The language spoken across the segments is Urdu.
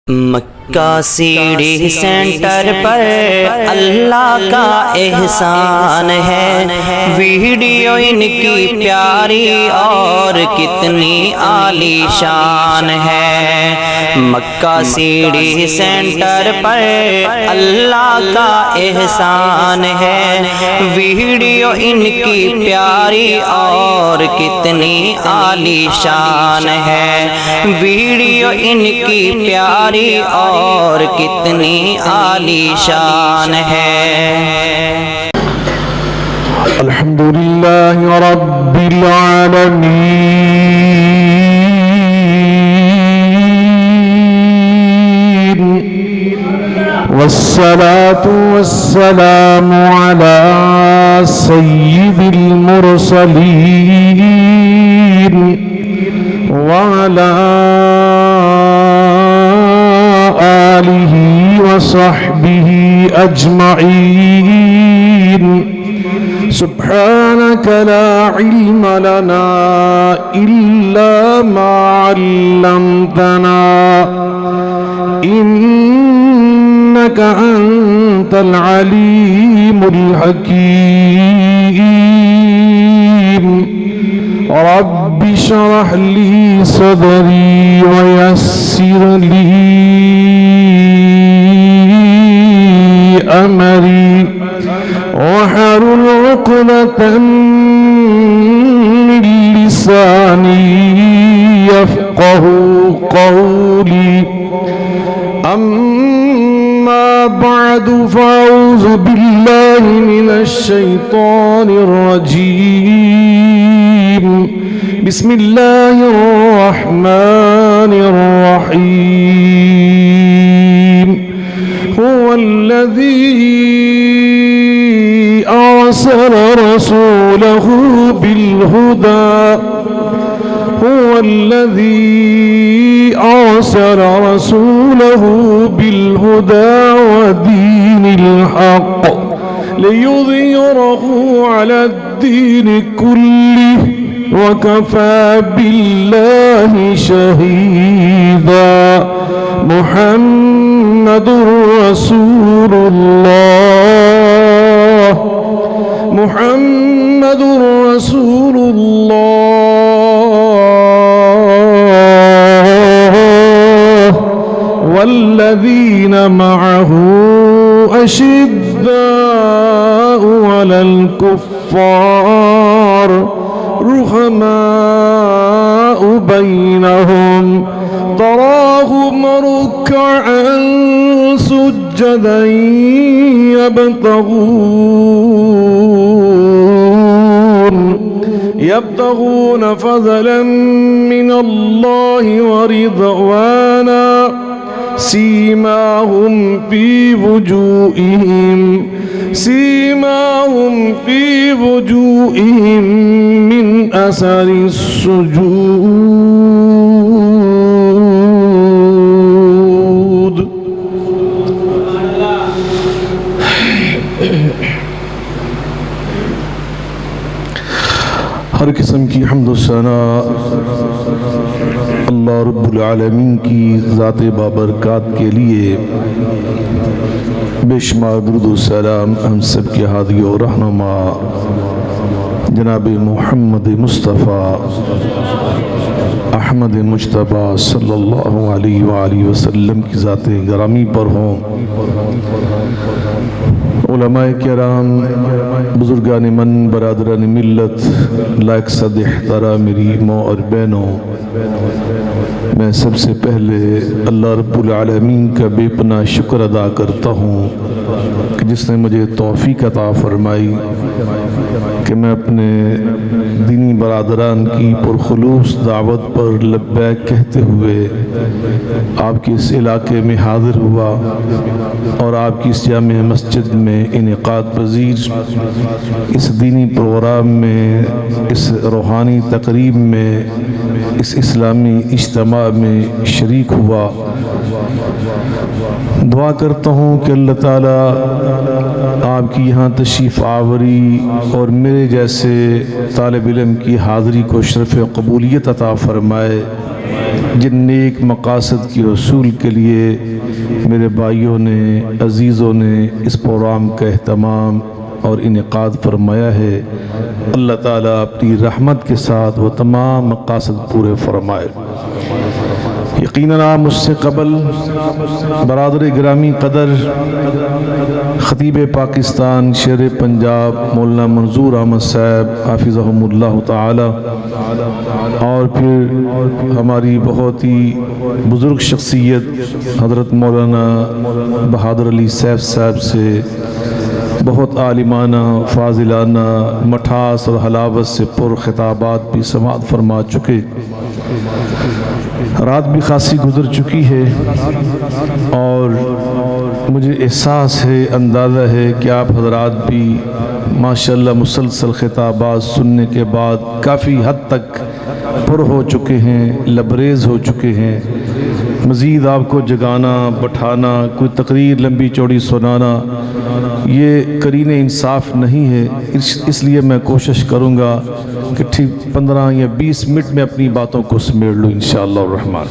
مکہ سیڑھی سینٹر پر اللہ کا احسان ہے، ویڈیو ان کی پیاری اور کتنی عالی شان ہے۔ مکہ سیڑھی سینٹر پر اللہ کا احسان ہے، ویڈیو ان کی پیاری اور کتنی عالی شان ہے، ویڈیو ان کی پیاری اور کتنی عالی شان ہے۔ الحمدللہ رب العالمین، والصلاة والسلام على سید المرسلین وعلى آلہ وصحبہ اجمعین۔ سبحانک لا علم لنا الا ما علمتنا انک انت العلیم الحکیم۔ رب اشرح لی صدری ویسر لی امری واحلل عقدة من لسانی یفقهوا قولی۔ اما بعد فاعوذ باللہ من الشیطان الرجیم، بسم اللہ الرحمن الرحیم۔ هو الذی أرسل رسوله بالهدى، هو الذي أرسل رسوله بالهدى ودين الحق ليظهره على الدين كله وكفى بالله شهيدا۔ محمد رسول الله، محمد رسول الله، والذين معه أشداء على الكفار رحماء بينهم، تراهم ركعا سجدا يبتغون فضلا من الله ورضوانا، سيماهم في وجوههم من أثر السجود۔ ہر قسم کی حمد و ثنا اللہ رب العالمین کی ذات بابرکات کے لیے، بے شمار درود و سلام ہم سب کے ہادی و رہنما جناب محمد مصطفیٰ احمد مجتبیٰ صلی اللہ علیہ وآلہ وسلم کی ذات گرامی پر ہوں۔ علماء کرام، بزرگان من، برادران ملت، لائق صد احترام میری ماں اور بہنوں، میں سب سے پہلے اللہ رب العالمین کا بے پناہ شکر ادا کرتا ہوں کہ جس نے مجھے توفیق عطا فرمائی کہ میں اپنے دینی برادران کی پرخلوص دعوت پر لبیک کہتے ہوئے آپ کے اس علاقے میں حاضر ہوا اور آپ کی اس جامع مسجد میں انعقاد پذیر اس دینی پروگرام میں، اس روحانی تقریب میں، اس اسلامی اجتماع میں شریک ہوا۔ دعا کرتا ہوں کہ اللہ تعالیٰ آپ کی یہاں تشریف آوری اور میرے جیسے طالب علم کی حاضری کو شرف قبولیت عطا فرمائے۔ جن نیک مقاصد کی حصول کے لیے میرے بھائیوں نے، عزیزوں نے اس پروگرام کا اہتمام اور انعقاد فرمایا ہے، اللہ تعالیٰ اپنی رحمت کے ساتھ وہ تمام مقاصد پورے فرمائے۔ یقیناً آپ مجھ سے قبل برادر گرامی قدر خطیب پاکستان شیر پنجاب مولانا منظور احمد صاحب حافظہم اللہ تعالی، اور پھر ہماری بہت ہی بزرگ شخصیت حضرت مولانا بہادر علی سیف صاحب سے بہت عالمانہ، فاضلانہ، مٹھاس اور حلاوت سے پر خطابات بھی سماعت فرما چکے۔ رات بھی خاصی گزر چکی ہے اور مجھے احساس ہے، اندازہ ہے کہ آپ حضرات بھی ماشاءاللہ مسلسل خطابات سننے کے بعد کافی حد تک پر ہو چکے ہیں، لبریز ہو چکے ہیں۔ مزید آپ کو جگانا، بٹھانا، کوئی تقریر لمبی چوڑی سنانا یہ قرین انصاف نہیں ہے، اس لیے میں کوشش کروں گا کہ ٹھیک 15 یا 20 منٹ میں اپنی باتوں کو سمیٹ لوں انشاءاللہ الرحمن۔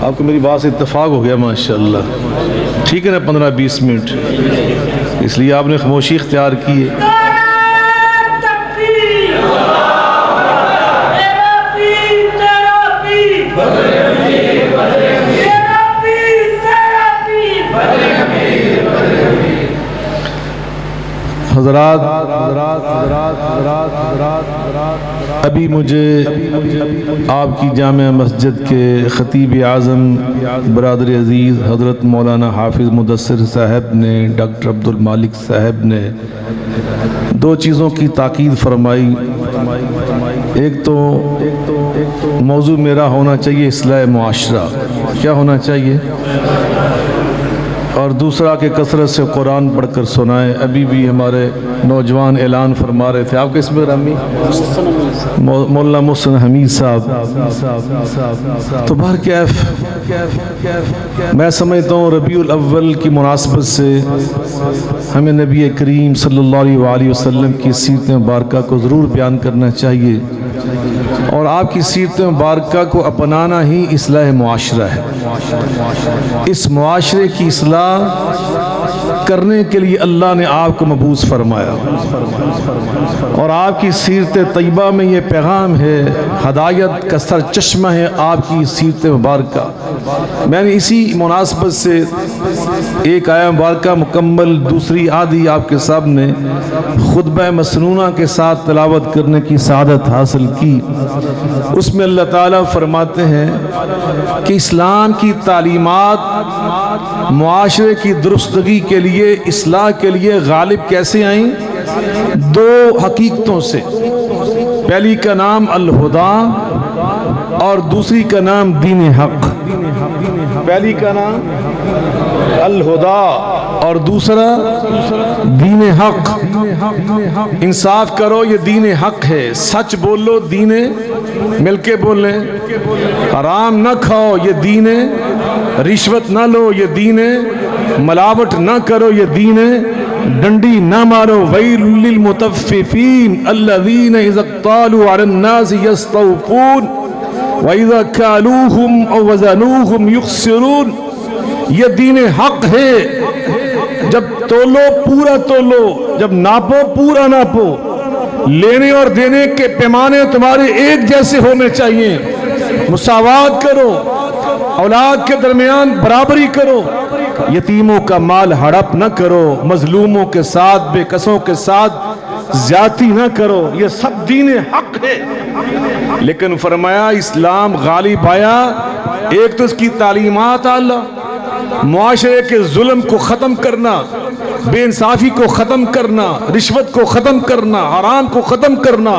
آپ کو میری بات سے اتفاق ہو گیا ماشاءاللہ، ٹھیک ہے نا؟ 15-20 منٹ، اس لیے آپ نے خاموشی اختیار کی ہے۔ حضرات ابھی مجھے آپ کی جامع مسجد کے خطیب اعظم برادر عزیز حضرت مولانا حافظ مدثر صاحب نے، ڈاکٹر عبدالمالک صاحب نے 2 چیزوں کی تاکید فرمائی۔ ایک تو موضوع میرا ہونا چاہیے اصلاح معاشرہ، کیا ہونا چاہیے؟ اور دوسرا کہ کثرت سے قرآن پڑھ کر سنائیں۔ ابھی بھی ہمارے نوجوان اعلان فرما رہے تھے، آپ کے اسم رامی مولانا محسن حمید صاحب۔ تو بہرکیف میں سمجھتا ہوں ربیع الاول کی مناسبت سے ہمیں نبی کریم صلی اللہ علیہ وسلم کی سیرت مبارکہ کو ضرور بیان کرنا چاہیے، اور آپ کی سیرت مبارکہ کو اپنانا ہی اصلاح معاشرہ ہے۔ اس معاشرے کی اصلاح کرنے کے لیے اللہ نے آپ کو مبعوث فرمایا، اور آپ کی سیرت طیبہ میں یہ پیغام ہے، ہدایت کا سر چشمہ ہے آپ کی سیرت مبارکہ۔ میں نے اسی مناسبت سے ایک آیہ مبارکہ مکمل، دوسری آدھی آپ کے سامنے خطبہ مسنونہ کے ساتھ تلاوت کرنے کی سعادت حاصل کی۔ اس میں اللہ تعالیٰ فرماتے ہیں کہ اسلام کی تعلیمات معاشرے کی درستگی کے لیے، اصلاح کے لیے غالب کیسے آئیں؟ 2 حقیقتوں سے۔ پہلی کا نام الہدیٰ اور دوسری کا نام دین حق۔ پہلی کا نام الہدیٰ اور دوسرا دین حق۔ انصاف کرو، یہ دین حق ہے، سچ بولو، دین مل کے بولیں، حرام نہ کھاؤ، یہ دین، رشوت نہ لو، یہ دین، ملاوٹ نہ کرو، یہ دین، ڈنڈی نہ مارو، ویل للمطففین الذین اذا اکتالوا علی الناس یستوفون وَإِذَا كَالُوهُمْ أَوْ وَزَنُوهُمْ يُخْسِرُونَ۔ یہ دین حق ہے، جب تولو پورا تولو، جب ناپو پورا ناپو، لینے اور دینے کے پیمانے تمہارے ایک جیسے ہونے چاہیے، مساوات کرو، اولاد کے درمیان برابری کرو، یتیموں کا مال ہڑپ نہ کرو، مظلوموں کے ساتھ، بے کسوں کے ساتھ زیادتی نہ کرو، یہ سب دین حق ہے۔ لیکن فرمایا اسلام غالب آیا، ایک تو اس کی تعلیمات اعلیٰ، معاشرے کے ظلم کو ختم کرنا، بے انصافی کو ختم کرنا، رشوت کو ختم کرنا، حرام کو ختم کرنا،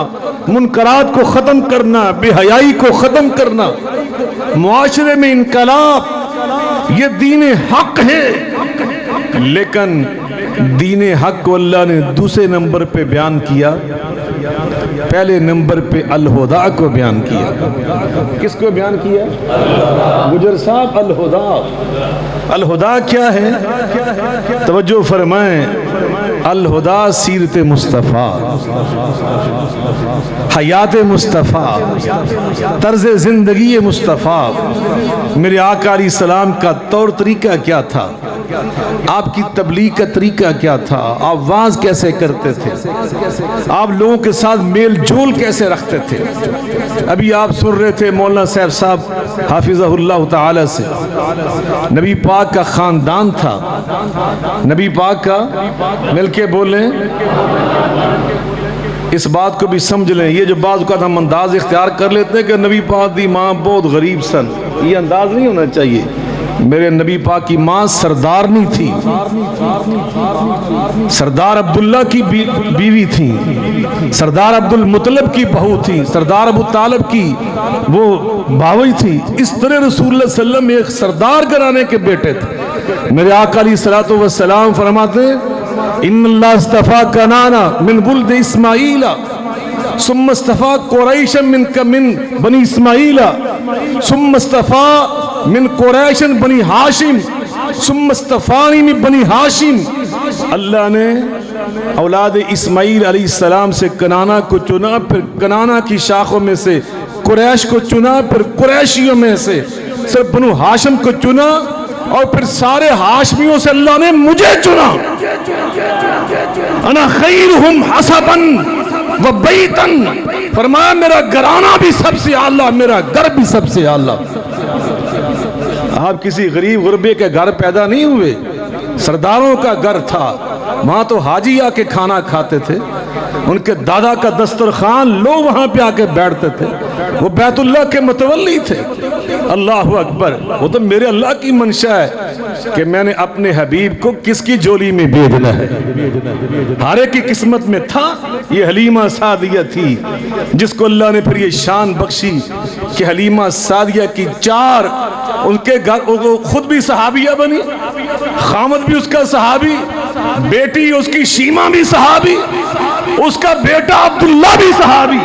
منکرات کو ختم کرنا، بے حیائی کو ختم کرنا، معاشرے میں انقلاب، یہ دین حق ہے۔ لیکن دین حق کو اللہ نے دوسرے نمبر پہ بیان کیا، پہلے نمبر پہ الہدیٰ کو بیان کیا۔ کس کو بیان کیا؟ گجر صاحب، الہدیٰ۔ الہدیٰ کیا ہے؟ توجہ فرمائیں، الہدا سیرت مصطفیٰ، حیات مصطفیٰ، طرز زندگی مصطفیٰ، میرے آقا علیہ السلام کا طور طریقہ کیا تھا، آپ کی تبلیغ کا طریقہ کیا تھا، آپ واعظ کیسے کرتے تھے، آپ لوگوں کے ساتھ میل جول کیسے رکھتے تھے۔ ابھی آپ سن رہے تھے مولانا صاحب حافظہ اللہ تعالی سے، نبی پاک کا خاندان تھا، نبی پاک کا، مل کے بولیں، اس بات کو بھی سمجھ لیں۔ یہ جو بعض اوقات ہم انداز اختیار کر لیتے ہیں کہ نبی پاک دی ماں بہت غریب سن، یہ انداز نہیں ہونا چاہیے۔ میرے نبی پاک کی ماں سردارنی تھی، سردار عبداللہ کی بیوی تھی، سردار عبد المطلب کی بہو تھی، سردار ابو طالب کی وہ باوی تھی۔ اس طرح رسول اللہ صلی اللہ علیہ وسلم ایک سردار گھرانے کے بیٹے تھے۔ میرے آقا علیہ الصلوۃ والسلام فرماتے ہیں ان اللہ اصطفیٰ کنانا من ولد اسماعیل ثم اصطفیٰ قریشا من بنی اسماعیل ثم اصطفیٰ من قریش بنی ہاشم ثم اصطفانی من بنی ہاشم۔ اللہ نے اولاد اسماعیل علیہ السلام سے کنانا کو چنا، پھر کنانا کی شاخوں میں سے قریش کو چنا، پھر قریشیوں میں سے صرف بنو ہاشم کو چنا، اور پھر سارے ہاشمیوں سے اللہ نے مجھے چنا۔ انا خیرہم حسبا و بیتا، فرمایا میرا گھرانہ بھی سب سے اعلیٰ، میرا گھر بھی سب سے اعلیٰ۔ آپ کسی غریب غربے کے گھر پیدا نہیں ہوئے، سرداروں کا گھر تھا، وہاں تو حاجی آ کے کھانا کھاتے تھے، ان کے دادا کا دسترخوان لوگ وہاں پہ آ کے بیٹھتے تھے، وہ بیت اللہ کے متولی تھے۔ اللہ اکبر، وہ تو میرے اللہ کی منشا ہے کہ میں نے اپنے حبیب کو کس کی جولی میں بھیجنا ہے۔ ہر ایک کی قسمت میں تھا، یہ حلیمہ سعدیہ تھی جس کو اللہ نے پھر یہ شان بخشی کہ حلیمہ سعدیہ کی چار، ان کے گھر وہ خود بھی صحابیہ بنی، خامد بھی اس کا صحابی، بیٹی اس کی شیمہ بھی صحابی، اس کا بیٹا عبداللہ بھی صحابی،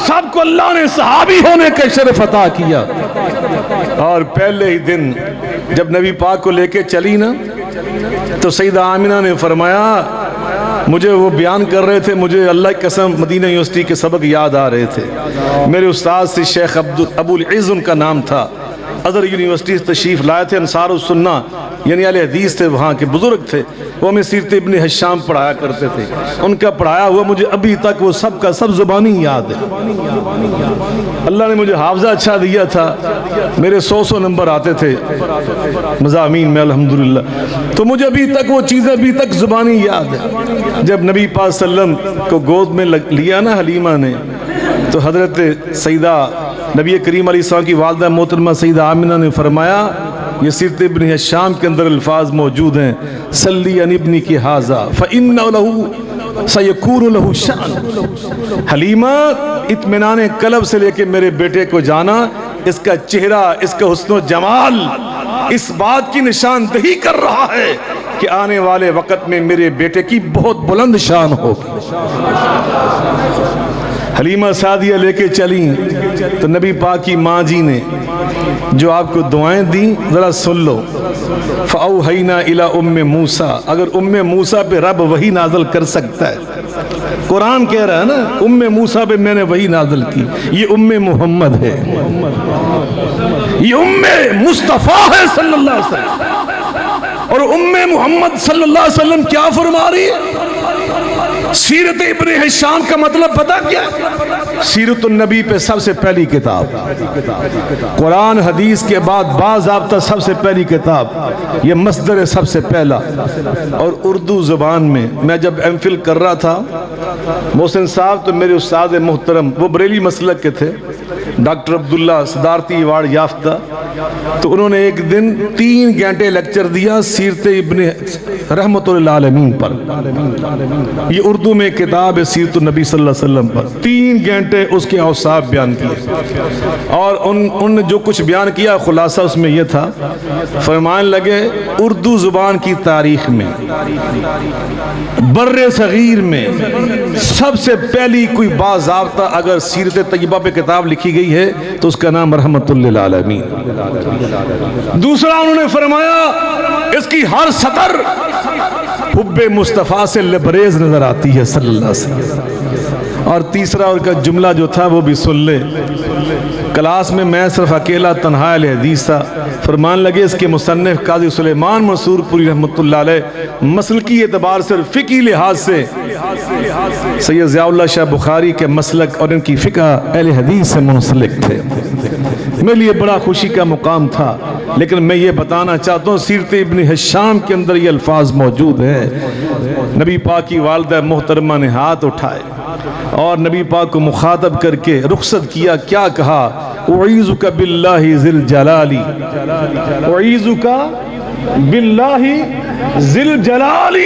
سب کو اللہ نے صحابی ہونے کا شرف عطا کیا۔ اور پہلے ہی دن جب نبی پاک کو لے کے چلی نا تو سیدہ آمنہ نے فرمایا، مجھے وہ بیان کر رہے تھے، مجھے اللہ کی قسم مدینہ یونیورسٹی کے سبق یاد آ رہے تھے۔ میرے استاد سے شیخ ابو العز ان کا نام تھا، ادر یونیورسٹی تشریف لائے تھے، انصار السنہ یعنی اہل حدیث تھے، وہاں کے بزرگ تھے، وہ ہمیں سیرت ابن ہشام پڑھایا کرتے تھے۔ ان کا پڑھایا ہوا مجھے ابھی تک وہ سب کا سب زبانی یاد ہے۔ اللہ نے مجھے حافظہ اچھا دیا تھا، میرے 100 نمبر آتے تھے مضامین میں الحمدللہ، تو مجھے ابھی تک وہ چیزیں ابھی تک زبانی یاد ہے۔ جب نبی پاک صلی اللہ علیہ وسلم کو گود میں لیا نا حلیمہ نے، تو حضرت سیدہ نبی کریم علیہ السلام کی والدہ محترمہ سیدہ آمنہ نے فرمایا، یہ سیرت ابن ہشام کے اندر الفاظ موجود ہیں، صلی عن ابنی کی حاضہ فَإِنَّ لَهُ سَيَكُونُ لَهُ شَأْنٌ۔ حلیمہ اطمینان قلب سے لے کے میرے بیٹے کو جانا، اس کا چہرہ، اس کا حسن و جمال اس بات کی نشاندہی کر رہا ہے کہ آنے والے وقت میں میرے بیٹے کی بہت بلند شان ہوگی۔ حلیمہ سعدیہ لے کے چلیں تو نبی پاک کی ماں جی نے جو آپ کو دعائیں دیں ذرا سن لو۔ فَأَوْحَيْنَا إِلَىٰ أُمِّ مُوسَىٰ، اگر ام موسیٰ پہ رب وحی نازل کر سکتا ہے، قرآن کہہ رہا ہے نا ام موسیٰ پہ میں نے وحی نازل کی، یہ ام محمد ہے، یہ ام مصطفیٰ ہے صلی اللہ علیہ وسلم۔ اور ام محمد صلی اللہ علیہ وسلم کیا فرما رہی ہے؟ سیرت ابن ہشام کا مطلب پتہ کیا ہے؟ سیرت النبی پہ سب سے پہلی کتاب، قرآن حدیث کے بعد باضابطہ سب سے پہلی کتاب، یہ مصدر سب سے پہلا۔ اور اردو زبان میں جب ایم فل کر رہا تھا، محسن صاحب تو میرے استاد محترم، وہ بریلی مسلک کے تھے، ڈاکٹر عبداللہ صدارتی ایوارڈ یافتہ، تو انہوں نے ایک دن 3 گھنٹے لیکچر دیا سیرت ابن رحمت للعالمین پر۔ یہ اردو میں کتاب ہے سیرت النبی صلی اللہ علیہ وسلم پر، 3 گھنٹے اس کے اوصاف بیان کیے، اور ان نے جو کچھ بیان کیا خلاصہ اس میں یہ تھا، فرمانے لگے اردو زبان کی تاریخ میں بر صغیر میں سب سے پہلی کوئی باضابطہ اگر سیرت طیبہ پہ کتاب لکھی گئی گئی ہے تو اس کا نام رحمت للعالمین۔ دوسرا انہوں نے فرمایا اس کی ہر سطر حب مصطفیٰ سے لبریز نظر آتی ہے صلی اللہ علیہ وسلم۔ اور تیسرا ان کا جملہ جو تھا وہ بھی سن لے۔ کلاس میں میں صرف اکیلا تنہا اہل حدیث تھا، فرمان لگے اس کے مصنف قاضی سلیمان منصور پوری رحمۃ اللہ علیہ مسلکی اعتبار سے فقہی لحاظ سے سید ضیاء اللہ شاہ بخاری کے مسلک اور ان کی فقہ اہل حدیث سے منسلک تھے۔ میرے لیے بڑا خوشی کا مقام تھا، لیکن میں یہ بتانا چاہتا ہوں سیرت ابن ہشام کے اندر یہ الفاظ موجود ہیں۔ نبی پاک کی والدہ محترمہ نے ہاتھ اٹھائے اور نبی پاک کو مخاطب کر کے رخصت کیا، کیا کہا؟ اعیذک باللہ ذی الجلال، اعیذک باللہ ذی الجلال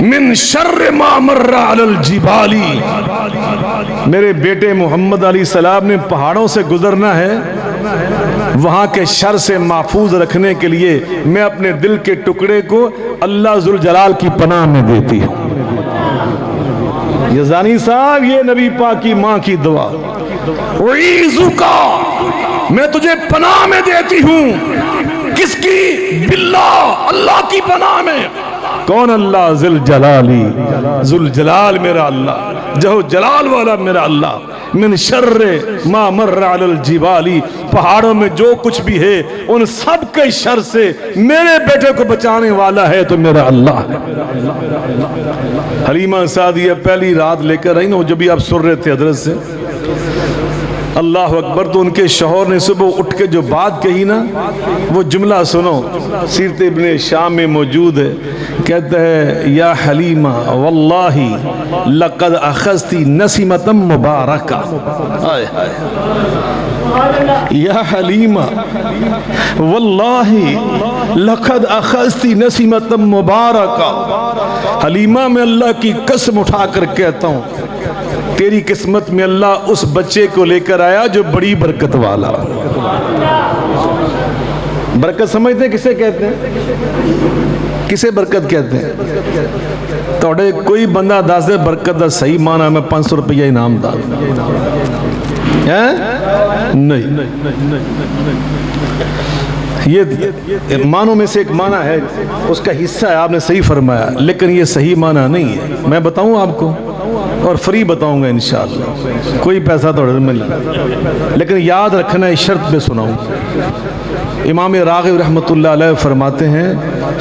من شر ما مر علی الجبال۔ میرے بیٹے محمد علیہ السلام نے پہاڑوں سے گزرنا ہے، وہاں کے شر سے محفوظ رکھنے کے لیے میں اپنے دل کے ٹکڑے کو اللہ ذوالجلال کی پناہ میں دیتی ہوں۔ یزانی صاحب یہ نبی پاک کی ماں کی دعا، اعیذکا میں تجھے پناہ میں دیتی ہوں، کس کی؟ باللہ اللہ کی پناہ میں۔ کون اللہ؟ ذل جلالی، ذل جلال میرا اللہ، جہو جلال والا میرا اللہ۔ من شر ما مر علی الجبال، پہاڑوں میں جو کچھ بھی ہے ان سب کے شر سے میرے بیٹے کو بچانے والا ہے تو میرا اللہ ہے۔ حلیمہ سعدیہ پہلی رات لے کر آئی نا، جو بھی آپ سن رہے تھے حضرت سے اللہ اکبر، تو ان کے شوہر نے صبح اٹھ کے جو بات کہی نا، وہ جملہ سنو، سیرت ابن شام میں موجود ہے۔ کہتا ہے یا حلیمہ واللہ لقد اخذتی نسیمتا مبارکہ، یا حلیمہ واللہ لقد اخذتی نسیمتا مبارکہ، حلیمہ میں اللہ کی قسم اٹھا کر کہتا ہوں تیری قسمت میں اللہ اس بچے کو لے کر آیا جو بڑی برکت والا۔ برکت سمجھتے ہیں کسے کہتے ہیں؟ کسے برکت کہتے ہیں؟ توڑے کوئی بندہ دس دے برکت دا صحیح معنی میں 500 روپیہ انعام دا نہیں، یہ معنوں میں سے ایک معنی ہے، اس کا حصہ ہے، آپ نے صحیح فرمایا، لیکن یہ صحیح معنی نہیں ہے۔ میں بتاؤں آپ کو اور فری بتاؤں گا انشاءاللہ، کوئی پیسہ توڑے ملنا، لیکن یاد رکھنا ہے شرط پہ سناؤں۔ امام راغب رحمۃ اللہ علیہ فرماتے ہیں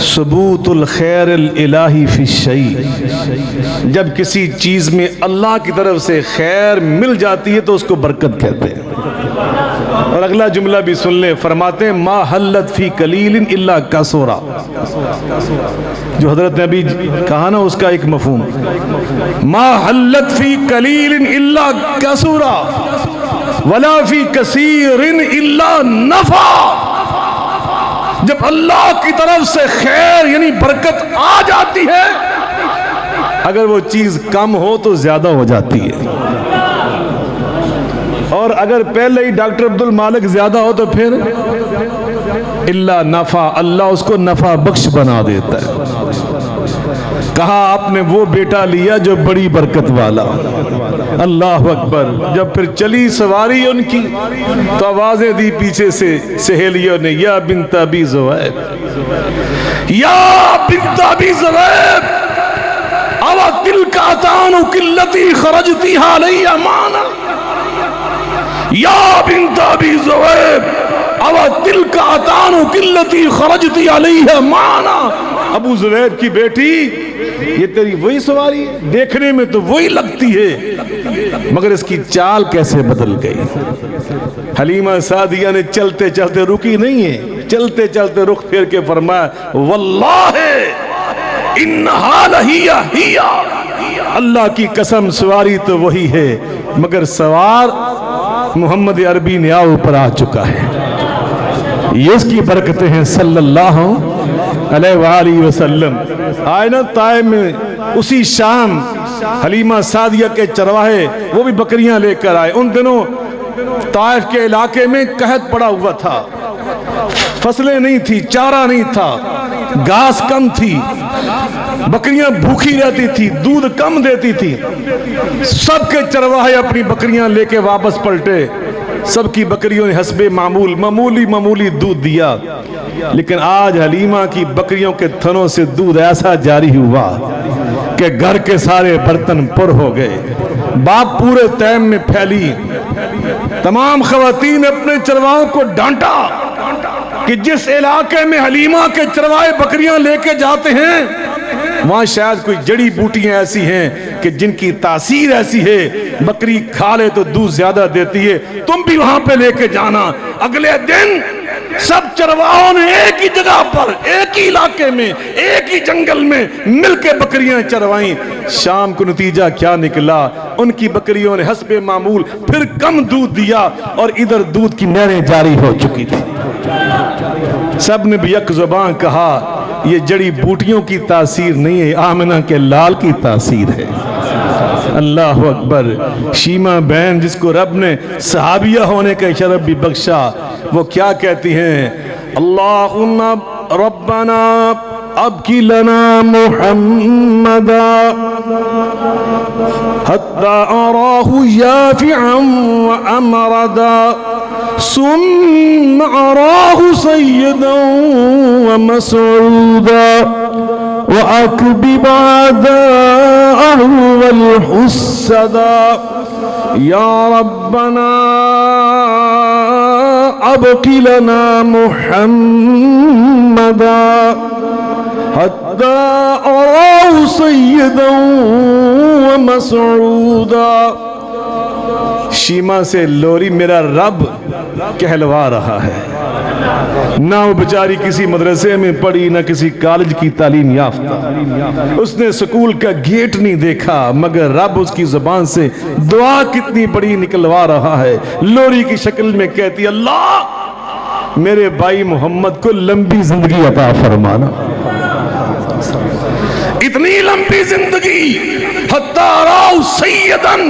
ثبوت الخیر الالہی فی الشیء، جب کسی چیز میں اللہ کی طرف سے خیر مل جاتی ہے تو اس کو برکت کہتے ہیں۔ اور اگلا جملہ بھی سن لیں، فرماتے ہیں ما حلت فی قلیل الا کثرا، جو حضرت نے ابھی کہا نا اس کا ایک مفہوم، ما حلت فی قلیل الا کثرا ولا فی کثیر الا نفع۔ جب اللہ کی طرف سے خیر یعنی برکت آ جاتی ہے، اگر وہ چیز کم ہو تو زیادہ ہو جاتی ہے، اور اگر پہلے ہی ڈاکٹر عبد المالک زیادہ ہو تو پھر الا نفع، اللہ اس کو نفع بخش بنا دیتا ہے۔ کہا آپ نے وہ بیٹا لیا جو بڑی برکت والا، اللہ اکبر۔ جب پھر چلی سواری ان کی تو آوازیں دی پیچھے سے سہیلیوں نے، یا بنت ابی ذؤیب، یا بنت ابی ذؤیب، اوا تلک عطانک التی خرجتیھا علی امانہ، یا بنت ابی ذؤیب اوا تلک عطانک التی خرجتی علیہ امانہ۔ ابو ذؤیب کی بیٹی، یہ تیری وہی سواری ہے، دیکھنے میں تو وہی لگتی ہے مگر اس کی چال کیسے بدل گئی۔ حلیمہ سعدیہ نے چلتے چلتے رکی نہیں ہے، چلتے چلتے رخ پھیر کے فرمایا واللہ انہا لہیا ہیا، اللہ کی قسم سواری تو وہی ہے مگر سوار محمد عربی نیا اوپر آ چکا ہے۔ یہ اس کی برکتیں ہیں صلی اللہ علیہ وآلہ وسلم۔ آئے نا طائف میں اسی شام حلیمہ سعدیہ کے چرواہے وہ بھی بکریاں لے کر آئے۔ ان دنوں طائف کے علاقے میں قحط پڑا ہوا تھا، فصلیں نہیں تھی، چارہ نہیں تھا، گھاس کم تھی، بکریاں بھوکی رہتی تھی، دودھ کم دیتی تھی، سب کے چرواہے اپنی بکریاں لے کے واپس پلٹے، سب کی بکریوں نے حسب معمول معمولی دودھ دیا، لیکن آج حلیمہ کی بکریوں کے تھنوں سے دودھ ایسا جاری ہوا کہ گھر کے سارے برتن پر ہو گئے۔ باپ پورے تیم میں پھیلی، تمام خواتین نے اپنے چرواہوں کو ڈانٹا کہ جس علاقے میں حلیمہ کے چرواہے بکریاں لے کے جاتے ہیں وہاں شاید کوئی جڑی بوٹیاں ایسی ہیں کہ جن کی تاثیر ایسی ہے بکری کھا لے تو دودھ زیادہ دیتی ہے، تم بھی وہاں پہ لے کے جانا۔ اگلے دن سب چرواہوں نے ایک ہی جگہ پر، ایک ہی علاقے میں، ایک ہی جنگل میں مل کے بکریاں چروائیں۔ شام کو نتیجہ کیا نکلا؟ ان کی بکریوں نے حسب معمول پھر کم دودھ دیا اور ادھر دودھ کی نہریں جاری ہو چکی تھی۔ سب نے بھی یک زبان کہا یہ جڑی بوٹیوں کی تاثیر نہیں ہے، آمنہ کے لال کی تاثیر ہے۔ اللہ اکبر۔ شیمہ بہن جس کو رب نے صحابیہ ہونے کا شرف بھی بخشا، وہ کیا کہتی ہیں؟ اللہم ربنا ابکی لنا محمدا حتی اراہ یافعا وامردا ثم اراہ سیدا ومسعودا وأكبب عداءه والحسدا يا ربنا أبق لنا محمدا حتى أراه سيدا ومسعودا۔ شیمہ سے لوری میرا رب کہلوا رہا ہے، نہ وہ بیچاری کسی مدرسے میں پڑھی، نہ کسی کالج کی تعلیم یافتہ، اس نے سکول کا گیٹ نہیں دیکھا، مگر رب اس کی زبان سے دعا کتنی بڑی نکلوا رہا ہے۔ لوری کی شکل میں کہتی اللہ میرے بھائی محمد کو لمبی زندگی عطا فرمانا، اتنی لمبی زندگی، حتی راؤ سیدن،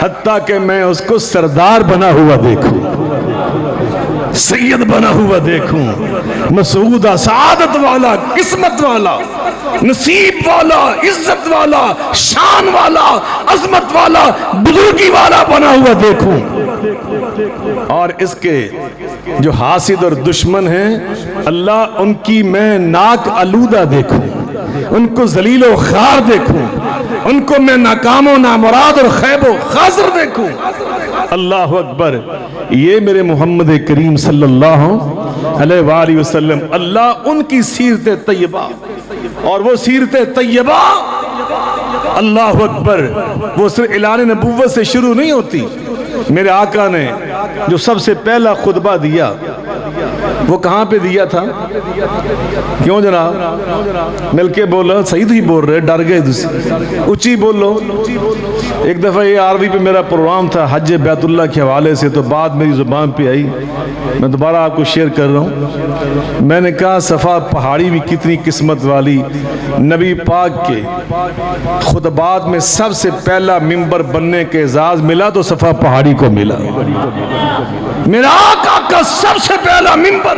حتیٰ کہ میں اس کو سردار بنا ہوا دیکھوں، سید بنا ہوا دیکھوں، مسعودہ، سعادت والا، قسمت والا، نصیب والا، عزت والا، شان والا، عظمت والا، بزرگی والا بنا ہوا دیکھوں، اور اس کے جو حاسد اور دشمن ہیں اللہ ان کی میں ناک آلودہ دیکھوں، ان کو ذلیل و خوار دیکھوں، ان کو میں ناکام و نامراد اور خیب و خاسر دیکھوں۔ اللہ اکبر۔ یہ میرے محمد کریم صلی اللہ علیہ وآلہ وسلم، اللہ ان کی سیرت طیبہ، اور وہ سیرت طیبہ اللہ اکبر وہ صرف اعلان نبوت سے شروع نہیں ہوتی۔ میرے آقا نے جو سب سے پہلا خطبہ دیا وہ کہاں پہ دیا تھا؟ کیوں جناب مل کے بولو، صحیح تو ہی بول رہے، ڈر گئے دوسری، اچھی بولو۔ ایک دفعہ یہ آروی پہ میرا پروگرام تھا حج بیت اللہ کے حوالے سے، تو بات میری زبان پہ آئی، میں دوبارہ آپ کو شیئر کر رہا ہوں۔ میں نے کہا صفا پہاڑی بھی کتنی قسمت والی، نبی پاک کے خطبات میں سب سے پہلا منبر بننے کے اعزاز ملا تو صفا پہاڑی کو ملا۔ میرا آقا کا سب سے پہلا منبر،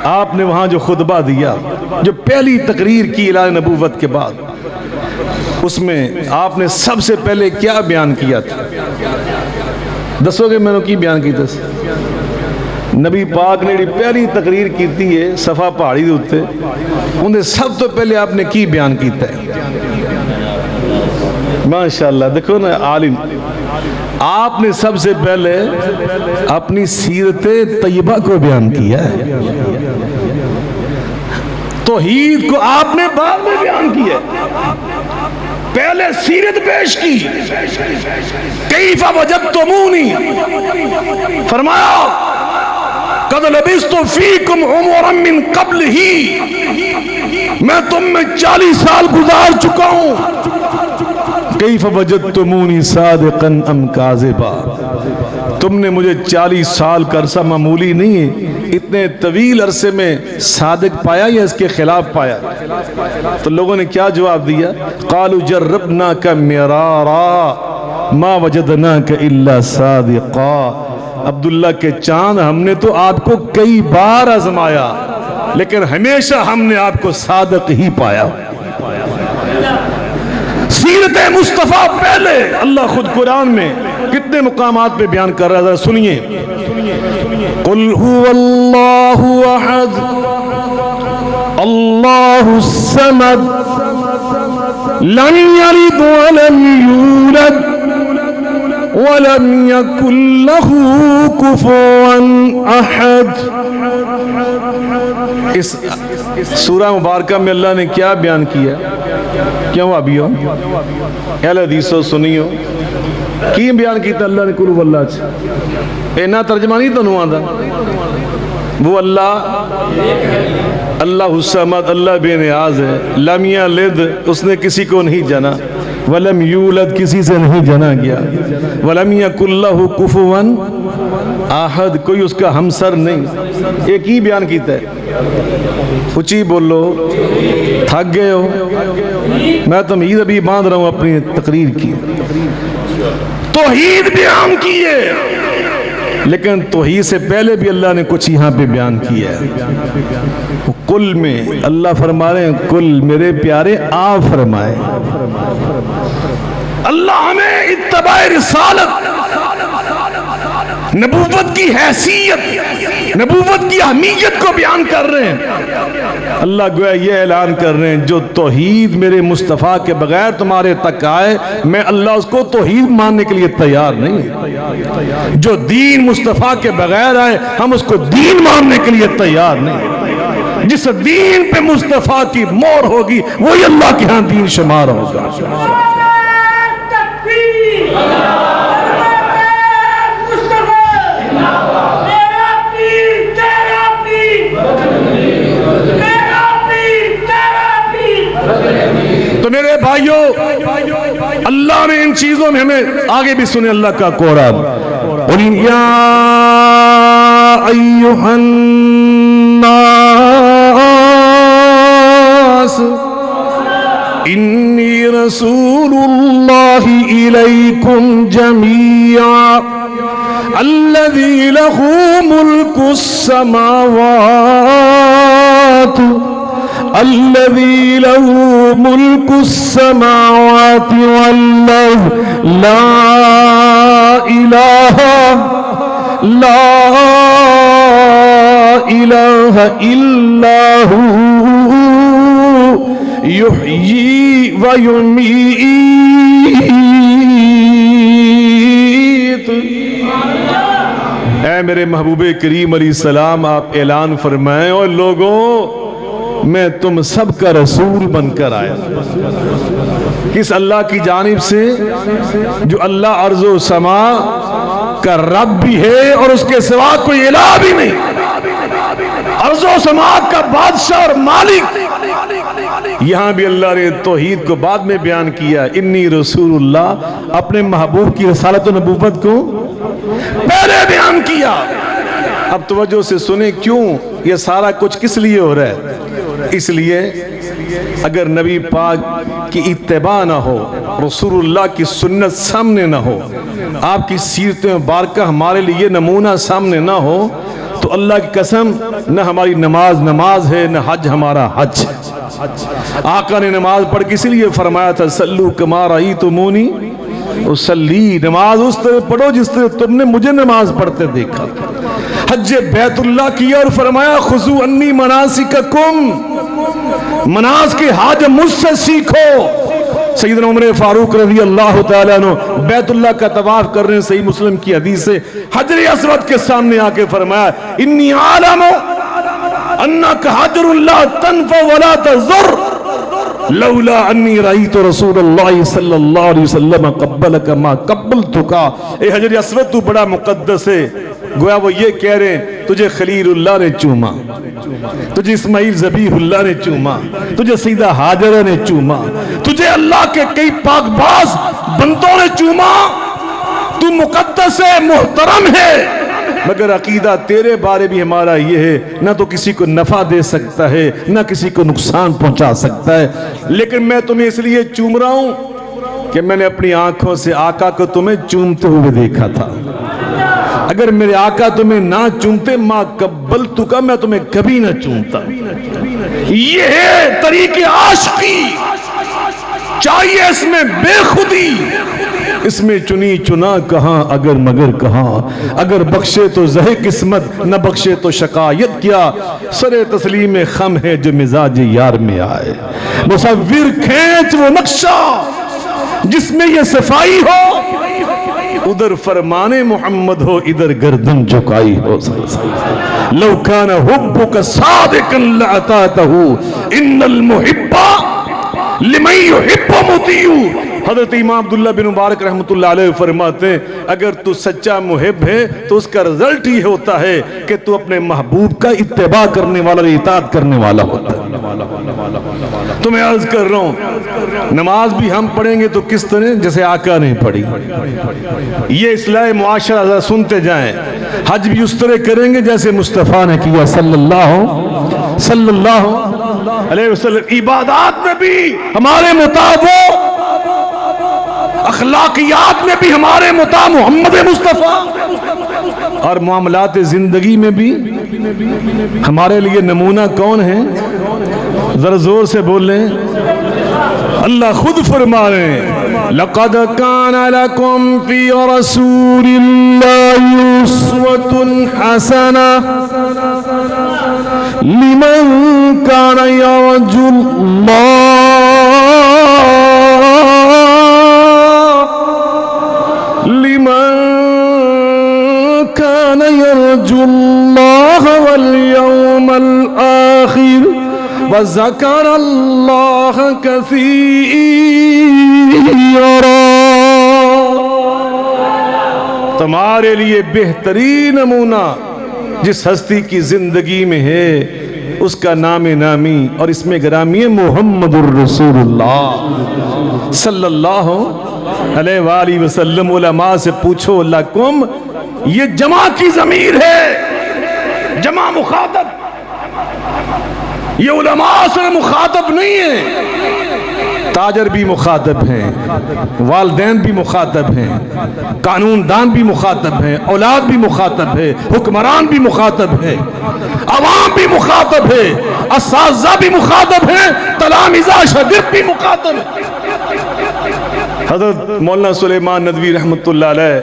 آپ نے وہاں جو خطبہ دیا، جو پہلی تقریر کی اعلان نبوت کے بعد، اس میں آپ نے سب سے پہلے کیا بیان کیا تھا؟ دسو گے میں نے کی بیان کی تھا؟ نبی پاک نے پہلی تقریر کیتی ہے صفا پہاڑی دے اتے، انہیں سب تو پہلے آپ نے کی بیان کیتا ہے؟ ماشاءاللہ، دیکھو نا عالم، آپ نے سب سے پہلے اپنی سیرت طیبہ کو بیان کیا ہے، توحید کو آپ نے بعد میں بیان کیا، پہلے سیرت پیش کی۔ کیف وجدتمونی، فرمایا قد لبثت فیکم عمرا من قبل ہی، میں تم میں 40 سال گزار چکا ہوں۔ کیف وجدتمونی صادقا ام کاذبا، تم نے مجھے 40 سال کا عرصہ معمولی نہیں ہے، اتنے طویل عرصے میں صادق پایا یا اس کے خلاف پایا؟ تو لوگوں نے کیا جواب دیا؟ قالوا جربناک مرارا ما وجدناک الا صادقا، عبداللہ کے چاند ہم نے تو آپ کو کئی بار آزمایا لیکن ہمیشہ ہم نے آپ کو صادق ہی پایا. سیرت مصطفیٰ پہلے اللہ خود قرآن میں کتنے مقامات پہ بیان کر رہا ہے, ذرا سنیے. قل هو اللہ احد اللہ الصمد لم یلد ولم یولد ولم یکن له کفوا احد. اس سورہ مبارکہ میں اللہ نے کیا بیان کیا؟ کیوں ابھی ہو اہل حدیثو سنیو کی بیان کیتا اللہ نے قل هو اللہ چھ اینا ترجمہ نہیں تو نو آدھا. وہ اللہ الصمد, اللہ بے نیاز ہے. لم یلد, اس نے کسی کو نہیں جنا. ولم یولد, کسی سے نہیں جنا گیا. ولم یکن لہ کفوا احد, کوئی اس کا ہمسر نہیں. ایک ہی بیان کیتا ہے. اچھی بولو, تھک گئے ہو؟ میں تمہید ابھی باندھ رہا ہوں اپنی تقریر کی. توحید بیان کیے, لیکن توحید سے پہلے بھی اللہ نے کچھ یہاں پہ بیان کیا ہے. کل میں اللہ فرما رہے ہیں, کل میرے پیارے آپ فرمائے. اللہ ہمیں اتباع رسالت, نبوت کی حیثیت, نبوت کی اہمیت کو بیان کر رہے ہیں. اللہ گویا یہ اعلان کر رہے ہیں, جو توحید میرے مصطفیٰ کے بغیر تمہارے تک آئے, میں اللہ اس کو توحید ماننے کے لیے تیار نہیں. جو دین مصطفیٰ کے بغیر آئے, ہم اس کو دین ماننے کے لیے تیار نہیں. جس دین پہ مصطفیٰ کی مہر ہوگی وہی اللہ کے ہاں دین شمار ہوگا. تو میرے بھائیوں, اللہ نے ان چیزوں میں ہمیں آگے بھی سنے اللہ کا قرآن. قُلْ يَا أَيُّهَا النَّاسُ إِنِّي رَسُولُ اللَّهِ إِلَيْكُمْ جَمِيعًا الَّذِي لَهُ مُلْكُ السَّمَاوَاتِ الذي له ملك السماوات والأرض لا إله إلا هو يحيي ويميت. اے میرے محبوب کریم علیہ السلام, آپ اعلان فرمائیں, اور لوگوں میں تم سب کا رسول بن کر آیا. کس اللہ کی جانب سے, جو اللہ ارض و سما کا رب بھی ہے اور اس کے سوا کوئی الہ بھی نہیں. ارض و سما کا بادشاہ اور مالک. یہاں بھی اللہ نے توحید کو بعد میں بیان کیا. انی رسول اللہ, اپنے محبوب کی رسالت و نبوت کو پہلے بیان کیا. اب توجہ سے سنیں, کیوں یہ سارا کچھ کس لیے ہو رہا ہے؟ اس لیے اگر نبی پاک کی اتباع نہ ہو, رسول اللہ کی سنت سامنے نہ ہو, آپ کی سیرت مبارکہ ہمارے لیے نمونہ سامنے نہ ہو, تو اللہ کی قسم نہ ہماری نماز ہے, نہ حج ہمارا حج. آقا نے نماز پڑھ کے اسی لیے فرمایا تھا, صلو کما رأیتمونی اصلی, نماز اس طرح پڑھو جس طرح تم نے مجھے نماز پڑھتے دیکھا. حج بیت اللہ کیا اور فرمایا خذوا انی مناسککم, مناس کے حج مجھ سے سیکھو. سیدنا عمر فاروق رضی اللہ تعالیٰ عنہ بیت اللہ کا طواف کر رہے ہیں, صحیح مسلم کی حدیث سے, حجر اسود کے سامنے آ کے فرمایا انی عالم انک حجر اللہ تنفع ولا تضر لولا انی رأیت رسول اللہ صلی اللہ علیہ وسلم قبلک ما قبلتک. اے حجر اسود تو بڑا مقدس ہے. گویا وہ یہ کہہ رہے ہیں, تجھے خلیل اللہ نے چوما, تجھے اسماعیل ذبیح اللہ نے چوما, تجھے سیدہ ہاجرہ نے چوما, تجھے اللہ کے کئی پاک باز بندوں نے چوما. تو مقدس ہے, محترم ہے, مگر عقیدہ تیرے بارے بھی ہمارا یہ ہے, نہ تو کسی کو نفع دے سکتا ہے, نہ کسی کو نقصان پہنچا سکتا ہے. لیکن میں تمہیں اس لیے چوم رہا ہوں کہ میں نے اپنی آنکھوں سے آقا کو تمہیں چومتے ہوئے دیکھا تھا. اگر میرے آقا تمہیں نہ چومتے ما قبلتک، میں تمہیں کبھی نہ چومتا. یہ ہے طریق عاشقی. چاہیے اس میں بے خودی، اس میں چنی چنا کہاں اگر مگر کہاں. اگر بخشے تو زہ قسمت، نہ بخشے تو شقایت کیا. سر تسلیم خم ہے جو مزاج یار میں آئے. مصور کھینچ وہ نقشہ جس میں یہ صفائی ہو، ادھر فرمان محمد ہو ادھر گردن جھکائی ہو. لو کان حبک صادقا لعطاتہ ان المحب لمن یحب مطیع. حضرت امام عبداللہ بن مبارک رحمۃ اللہ علیہ فرماتے ہیں اگر تو سچا محب ہے تو اس کا رزلٹ ہی ہوتا ہے کہ تو اپنے محبوب کا اتباع کرنے والا، اطاعت کرنے والا ہوتا ہے. تو میں عرض کر رہا ہوں نماز بھی ہم پڑھیں گے تو کس طرح؟ جیسے آقا نے پڑھی. یہ اصلاح معاشرہ ذرا سنتے جائیں. حج بھی اس طرح کریں گے جیسے مصطفیٰ نے کیا صلی اللہ علیہ وسلم. عبادات میں بھی ہمارے مطابق، اخلاقیات میں بھی ہمارے مطابق محمد مصطفیٰ، اور معاملات زندگی میں بھی ہمارے لیے نمونہ کون ہے؟ ذرا زور سے بولیں. اللہ خود فرما رہے ہیں لَقَدْ كَانَ لَكُمْ فِي رَسُولِ اللَّهِ أُسْوَةٌ حَسَنَةٌ لِمَنْ كَانَ يَرْجُو اللَّهَ وَالْيَوْمَ الْآخِرَ وَذَكَرَ اللَّهَ كَثِيرًا. تمہارے لیے بہترین نمونہ جس ہستی کی زندگی میں ہے اس کا نام نامی اور اس میں گرامی ہے محمد الرسول اللہ صلی اللہ علیہ وآلہ وسلم. علماء سے پوچھو لکم، یہ جمع کی ضمیر ہے، جمع مخاطب. یہ علماء سے مخاطب نہیں ہے. تاجر بھی مخاطب ہیں، والدین بھی مخاطب ہیں، قانون دان بھی مخاطب ہیں، اولاد بھی مخاطب ہے، حکمران بھی مخاطب ہے، عوام بھی مخاطب ہے، اساتذہ بھی مخاطب ہیں، تلامذہ شاگرد بھی مخاطب ہے. حضرت مولانا سلیمان ندوی رحمۃ اللہ علیہ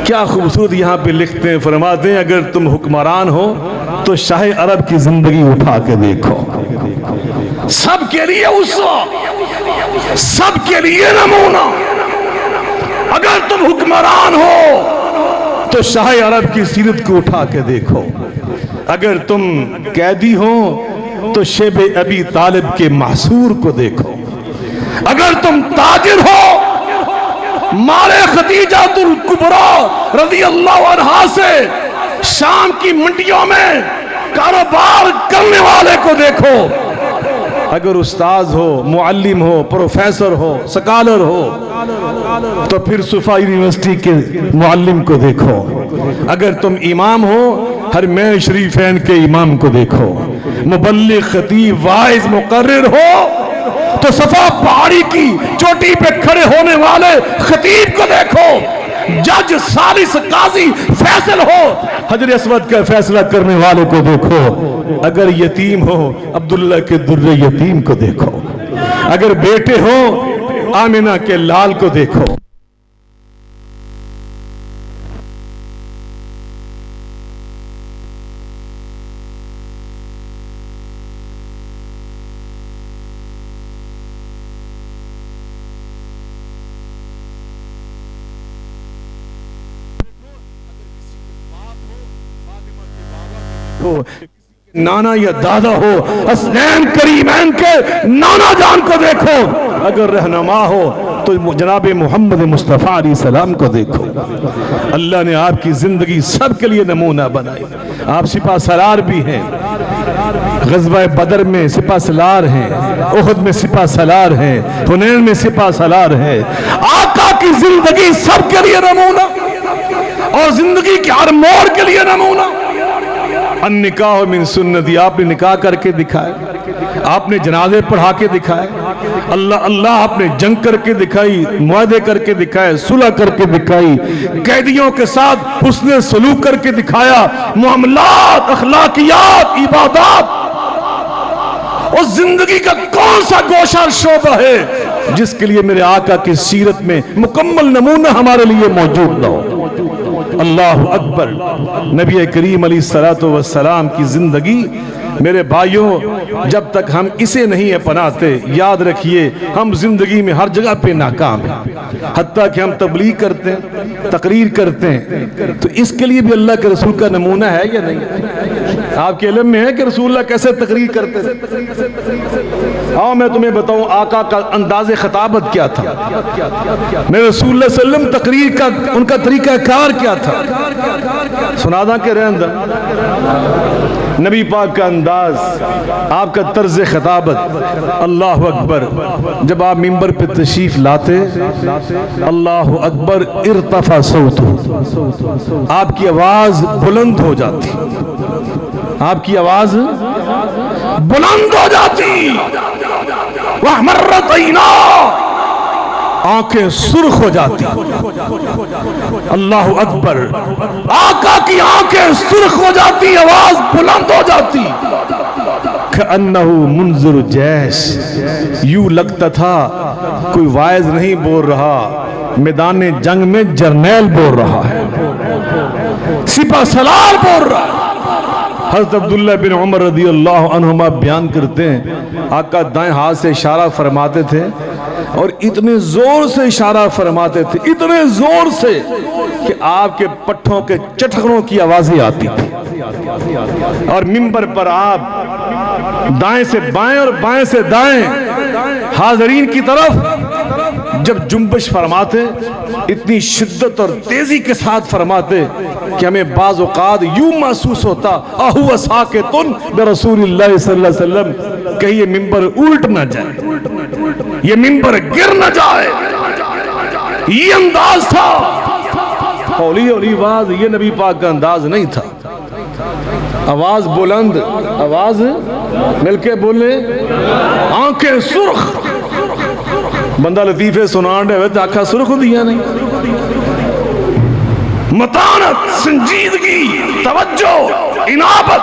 کیا خوبصورت یہاں پہ لکھتے ہیں، فرماتے ہیں اگر تم حکمران ہو تو شاہ عرب کی زندگی اٹھا کے دیکھو. سب کے لیے اسوہ، سب کے لیے نمونہ. اگر تم حکمران ہو تو شاہ عرب کی سیرت کو اٹھا کے دیکھو. اگر تم قیدی ہو تو شیب ابی طالب کے محصور کو دیکھو. اگر تم تاجر ہو مال خدیجہ الکبریٰ رضی اللہ عنہا سے شام کی منڈیوں میں کاروبار کرنے والے کو دیکھو. اگر استاذ ہو، معلم ہو، پروفیسر ہو، سکالر ہو تو پھر صفا یونیورسٹی کے معلم کو دیکھو. اگر تم امام ہو حرمین شریفین کے امام کو دیکھو. مبلغ، خطیب، واعظ، مقرر ہو تو صفا پہاڑی کی چوٹی پہ کھڑے ہونے والے خطیب کو دیکھو. جج، ثالث، قاضی، فیصل ہو حجر اسود کا فیصلہ کرنے والے کو دیکھو. اگر یتیم ہو عبداللہ کے در یتیم کو دیکھو. اگر بیٹے ہو آمنہ کے لال کو دیکھو. نانا یا دادا ہو حسنین کریمین کے نانا جان کو دیکھو. اگر رہنما ہو تو جناب محمد مصطفیٰ علیہ السلام کو دیکھو. اللہ نے آپ کی زندگی سب کے لیے نمونہ بنائی. آپ سپہ سالار بھی ہیں، غزوہ بدر میں سپہ سالار ہیں، احد میں سپہ سالار ہیں، حنین میں سپہ سالار ہیں. آقا کی زندگی سب کے لیے نمونہ اور زندگی کے ہر موڑ کے لیے نمونہ. النکاح من سنتی، آپ نے نکاح کر کے دکھائے. آپ نے جنازے پڑھا کے دکھائے، اللہ اللہ آپ نے جنگ کر کے دکھائی، معاہدے کر کے دکھائے، صلح کر کے دکھائی، قیدیوں کے ساتھ حسن سلوک کر کے دکھایا، معاملات، اخلاقیات، عبادات۔ اس زندگی کا کون سا گوشہ اور شعبہ ہے جس کے لیے میرے آقا کی سیرت میں مکمل نمونہ ہمارے لیے موجود نہ ہو؟ اللہ اکبر۔ نبی کریم علیہ السلام کی زندگی، میرے بھائیوں، جب تک ہم اسے نہیں اپناتے، یاد رکھیے ہم زندگی میں ہر جگہ پہ ناکام ہیں۔ حتیٰ کہ ہم تبلیغ کرتے ہیں، تقریر کرتے ہیں، تو اس کے لیے بھی اللہ کے رسول کا نمونہ ہے یا نہیں؟ آپ کے علم میں ہے کہ رسول اللہ کیسے تقریر کرتے تھے؟ آؤ میں تمہیں بتاؤں آقا کا انداز خطابت کیا تھا، میرے رسول اللہ صلی اللہ علیہ وسلم تقریر کا ان کا طریقہ کار کیا تھا، سنا دا کہ رہن دا نبی پاک کا انداز، آپ کا طرز خطابت۔ اللہ اکبر۔ جب آپ منبر پہ تشریف لاتے، اللہ اکبر، ارتفع صوتہ، آپ کی آواز بلند ہو جاتی، آپ کی آواز بلند ہو جاتی، وَاحْمَرَّتْ عَيْنَاهُ، آنکھیں سرخ ہو جاتی۔ اللہ اکبر۔ آقا کی آنکھیں سرخ ہو جاتی، آواز بلند ہو جاتی، كَأَنَّهُ مُنذِرُ جَيْشٍ، یوں لگتا تھا کوئی وائز نہیں بول رہا، میدان جنگ میں جرنیل بول رہا ہے، سپہ سالار بول رہا ہے۔ حضرت عبداللہ بن عمر رضی اللہ عنہما بیان کرتے ہیں، آقا دائیں ہاتھ سے اشارہ فرماتے تھے اور اتنے زور سے اشارہ فرماتے تھے، اتنے زور سے کہ آپ کے پٹھوں کے چٹخنوں کی آوازیں آتی تھی، اور منبر پر آپ دائیں سے بائیں اور بائیں سے دائیں حاضرین کی طرف جب جنبش فرماتے، اتنی شدت اور تیزی کے ساتھ فرماتے کہ ہمیں بعض اوقات یوں محسوس ہوتا اَهُوَ سَاقِطٌ بِرَسُولِ اللَّهِ صلی اللہ علیہ وسلم، کہ یہ منبر الٹ نہ جائے، یہ منبر گر نہ جائے۔ یہ انداز تھا، ہولی ہولی آواز، یہ نبی پاک کا انداز نہیں تھا۔ آواز بلند، آواز مل کے بولے، آنکھیں سرخ۔ بندہ لطیفے سنان رہے تو آنکھیں سرخ دیا نہیں۔ متانت، سنجیدگی، توجہ، انابت،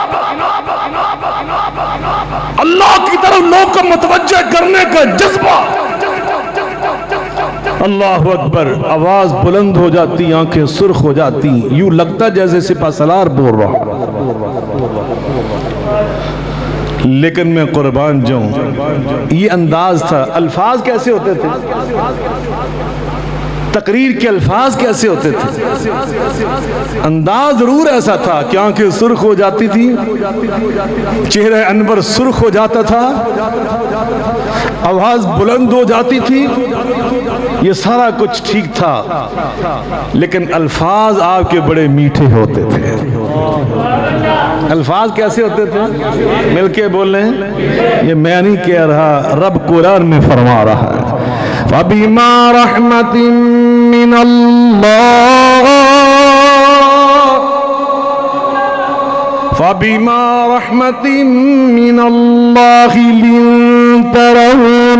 اللہ کی طرف لوگ کو متوجہ کرنے کا جذبہ۔ اللہ اکبر۔ آواز بلند ہو جاتی، آنکھیں سرخ ہو جاتی، یوں لگتا جیسے سپہ سالار بول رہا۔ لیکن میں قربان جاؤں، یہ انداز تھا۔ الفاظ کیسے ہوتے تھے؟ تقریر کے الفاظ کیسے ہوتے تھے؟ انداز ضرور ایسا تھا کہ آنکھیں سرخ ہو جاتی تھی، چہرہ انور سرخ ہو جاتا تھا، آواز بلند ہو جاتی تھی، یہ سارا کچھ ٹھیک تھا، لیکن الفاظ آپ کے بڑے میٹھے ہوتے تھے۔ الفاظ کیسے ہوتے تھے؟ مل کے بول رہے ہیں، یہ میں نہیں کہہ رہا، رب قرآن میں فرما رہا ہے، فَبِمَا رَحْمَةٍ مِّنَ اللَّهِ فَبِمَا رَحْمَةٍ مِّنَ اللَّهِ لِنتَ لَهُمْ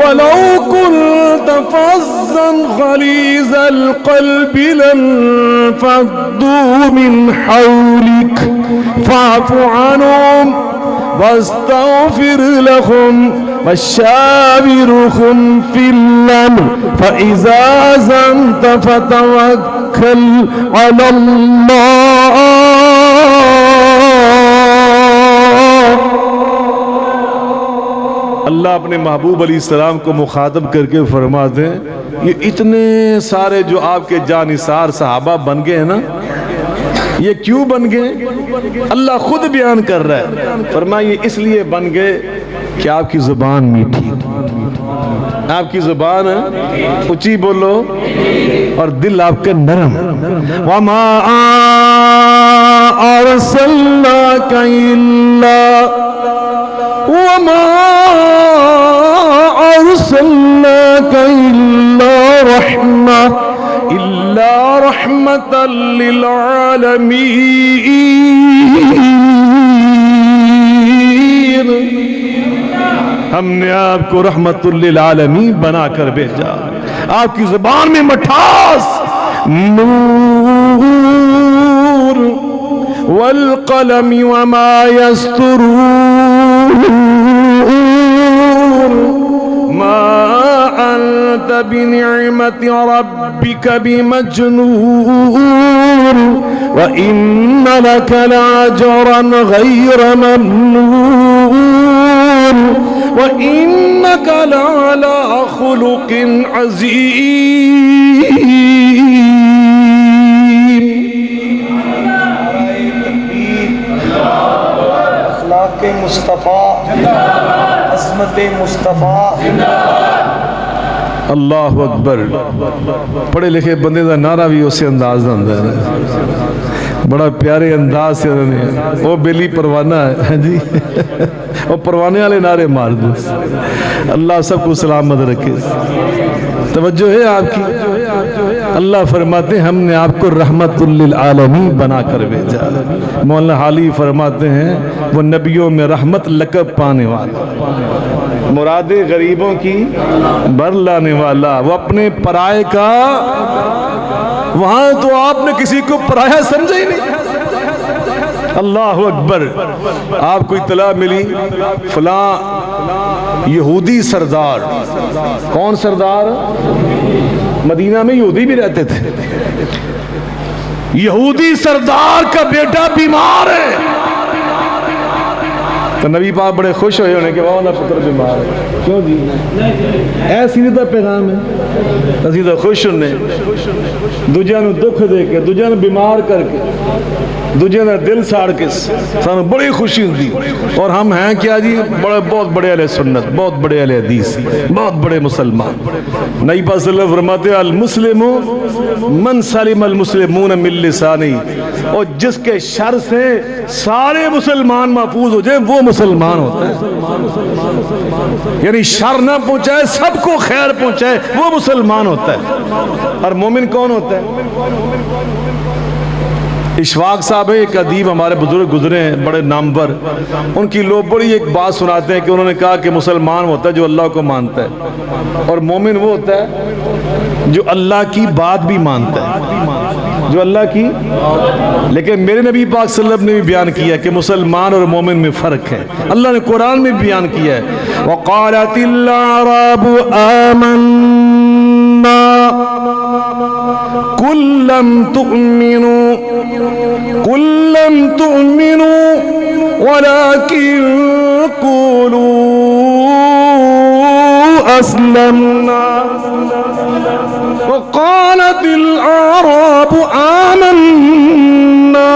وَلَوْ كُنْتَ فَظًّا غَلِيظَ الْقَلْبِ لَانفَضُّوا مِنْ حَوْلِكَ فَاعْفُ عَنْهُمْ وَاسْتَغْفِرْ لَهُمْ وَشَاوِرْهُمْ فِي الْأَمْرِ فَإِذَا عَزَمْتَ فَتَوَكَّلْ عَلَى اللَّهِ۔ اللہ اپنے محبوب علیہ السلام کو مخاطب کر کے فرماتے ہیں، یہ اتنے سارے جو آپ کے جانثار صحابہ بن گئے ہیں نا، یہ کیوں بن گئے؟ اللہ خود بیان کر رہا ہے، فرمایا یہ اس لیے بن گئے کہ آپ کی زبان میٹھی، آپ کی زبان اونچی بولو اور دل آپ کا نرم۔ وَمَا أَرْسَلْنَاكَ إِلَّا رَحْمَةً لِلْعَالَمِينَ۔ ہم نے آپ کو رحمت للعالمین بنا کر بھیجا. آپ کی زبان میں مٹھاس. نور والقلم وما يسطرون ما أنت بنعمة ربك بمجنون وإن لك لأجرا غير ممنون وإنك لعلى خلق عظيم. اخلاق مصطفیٰ، عظمت مصطفیٰ. اللہ اکبر. پڑھے لکھے بندے دا نعرہ بھی اسی انداز دا اندر ہے. بڑا پیارے انداز سے انہوں نے وہ بیلی پروانہ ہے جی وہ پروانے والے نعرے مار دو. اللہ سب کو سلامت رکھے. توجہ ہے آپ کی. اللہ فرماتے ہیں ہم نے آپ کو رحمت للعالمین بنا کر بھیجا. مولانا حالی فرماتے ہیں وہ نبیوں میں رحمت لقب پانے والا، مراد غریبوں کی بر لانے والا، وہ اپنے پرائے کا. وہاں تو آپ نے کسی کو پرایا سمجھا ہی نہیں. اللہ اکبر. آپ کو اطلاع ملی فلاں یہودی سردار. کون سردار؟ مدینہ میں یہودی بھی رہتے تھے. یہودی سردار کا بیٹا بیمار ہے. تو نبی پاک بڑے خوش ہوئے ہونے کہ وہ والا پتر بیمار ہے. کیوں جی؟ ایسی نہیں پیغام ہے. اسی تو خوش ہونے دوجہ نو دکھ دے کے، دوجہ نو بیمار کر کے، دوجہ نو دل ساڑ کے سانو بڑی خوشی ہوتی. اور ہم ہیں کیا جی؟ بہت بڑے اہل سنت، بہت بڑے اہل حدیث، بہت بڑے مسلمان. نبی پاک صلی اللہ علیہ وسلم فرماتے ہیں المسلم من سلم المسلمون من لسانہ. اور جس کے شر سے سارے مسلمان محفوظ ہو جائیں وہ مسلمان ہوتا ہے. یعنی شر نہ پہنچائے، سب کو خیر پہنچائے، وہ مسلمان ہوتا ہے. اور مومن کون ہوتا ہے؟ اشفاق صاحب ایک ادیب ہمارے بزرگ گزرے ہیں بڑے نامور. ان کی لوگ بڑی ایک بات سناتے ہیں کہ انہوں نے کہا کہ مسلمان ہوتا ہے جو اللہ کو مانتا ہے، اور مومن وہ ہوتا ہے جو اللہ کی بات بھی مانتا ہے، جو اللہ کی. لیکن میرے نبی پاک صلی اللہ علیہ وسلم نے بھی بیان کیا کہ مسلمان اور مومن میں فرق ہے. اللہ نے قرآن میں بیان کیا ہے وَقَالَتِ الْأَعْرَابُ آمَنَّا قُل لَّمْ تُؤْمِنُوا وَلَكِنْ قُولُوا أَسْلَمْنَا وَقَالَتِ الْأَعْرَابُ آمَنَّا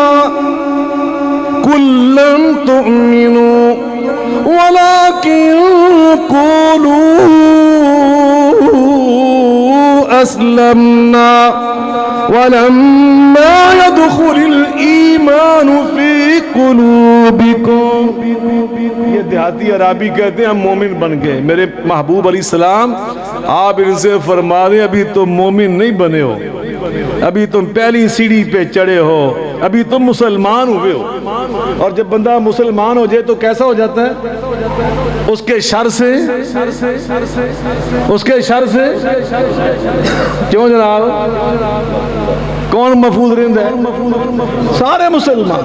قُل لَّمْ تُؤْمِنُوا وَلَكِنْ قُولُوا أَسْلَمْنَا وَلَمَّا يَدْخُلِ الْإِيمَانُ فِي قُلُوبِكُمْ. یہ دیہاتی عربی کہتے ہیں ہم مومن بن گئے. میرے محبوب علیہ السلام آپ ان سے فرما دیں ابھی تم مومن نہیں بنے ہو، ابھی تم پہلی سیڑھی پہ چڑھے ہو، ابھی تم مسلمان ہوئے ہو. اور جب بندہ مسلمان ہو جائے تو کیسا ہو جاتا ہے؟ اس کے شر سے کیوں جناب کون محفوظ رہتا ہے؟ سارے مسلمان.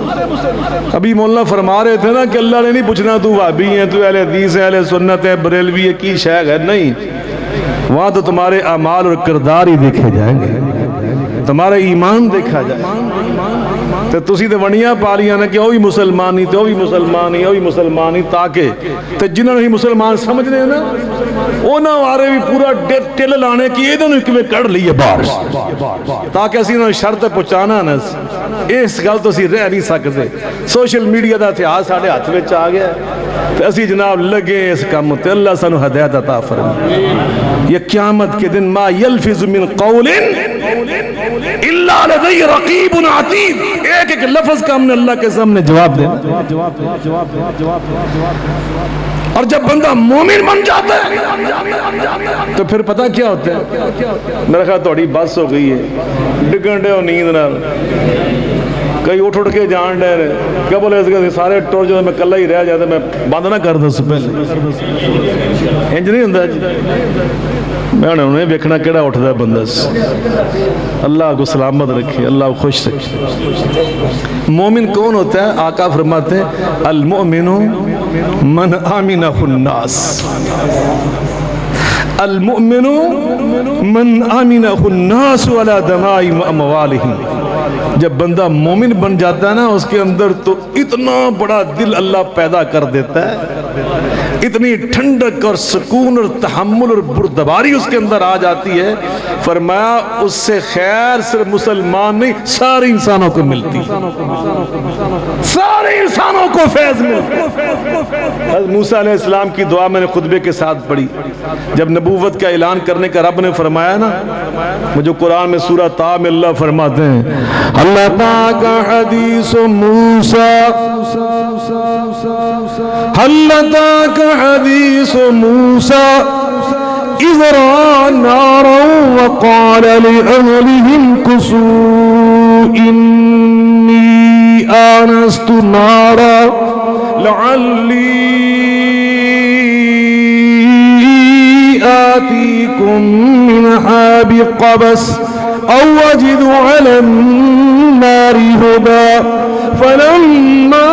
ابھی مولانا فرما رہے تھے نا کہ اللہ نے نہیں پوچھنا تو وہابی ہے، تو اہل حدیث ہے، اہل سنت ہے، بریلوی ہے، کی شیخ ہے. نہیں، وہاں تو تمہارے اعمال اور کردار ہی دیکھے جائیں گے، تمہارا ایمان دیکھا جائے. تو تسی تے ونیاں پا لیاں نا کہ وہ بھی مسلمان ہی، تو وہ بھی مسلمان ہی، وہ بھی مسلمان ہی، تاکہ تے جنہوں نے مسلمان سمجھنے ہیں نا وہ نہ آرے بھی پورا ٹل لانے کی یہ دونوں کیویں کڑ لیے باہر، تاکہ اسی انہوں نے شرط پہنچانا نا. اس گل تو اسی رہ نہیں سکتے. سوشل میڈیا دا اتحاد ساڈے ہاتھ وچ آ گیا تے اسی جناب لگے اس کام تے. اللہ سانو ہدایت عطا فرمائے. یہ قیامت کے دن ما یلفظ من قول الا لدی رقیب عتید، ایک ایک لفظ کا ہم نے اللہ کے سامنے جواب دینا. اور جب بندہ مومن بن جاتا ہے تو پھر پتہ کیا ہوتا ہے؟ میرا خیال تھوڑی بس ہو گئی ہے ڈگن ڈے ہو نیند نال. کئی اٹھ کے جان ڈے رہے کیا بولے سارے ٹور جو میں کلا ہی رہ جاتا میں بند نہ کر دوں اس پہلے انج نہیں ہوں جی میں انہیں ویکھنا کیڑا اٹھتا ہے بندہ اللہ کو سلامت رکھے اللہ کو خوش رکھے مومن کون ہوتا ہے آقا فرماتے ہیں المؤمن من آمنہ الناس المؤمن من آمنہ الناس ولا دمائی اموالہم جب بندہ مومن بن جاتا ہے نا اس کے اندر تو اتنا بڑا دل اللہ پیدا کر دیتا ہے اتنی ٹھنڈک اور سکون اور تحمل اور بردباری اس کے اندر آ جاتی ہے فرمایا اس سے خیر صرف مسلمان نہیں سارے انسانوں کو ملتی سارے انسانوں کو فیض ملتی حضرت موسیٰ علیہ السلام کی دعا میں نے خطبے کے ساتھ پڑھی جب نبوت کا اعلان کرنے کا رب نے فرمایا نا جو قرآن میں سورہ طٰ میں اللہ فرماتے ہیں اللہ پاک حدیث موسیٰ حلتاک حدیث موسیٰ اذ رأى نارا وقال لأهلهم كثوا إني آنست نارا لعلي آتيكم منها بقبس أو أجد على النار هدى فلما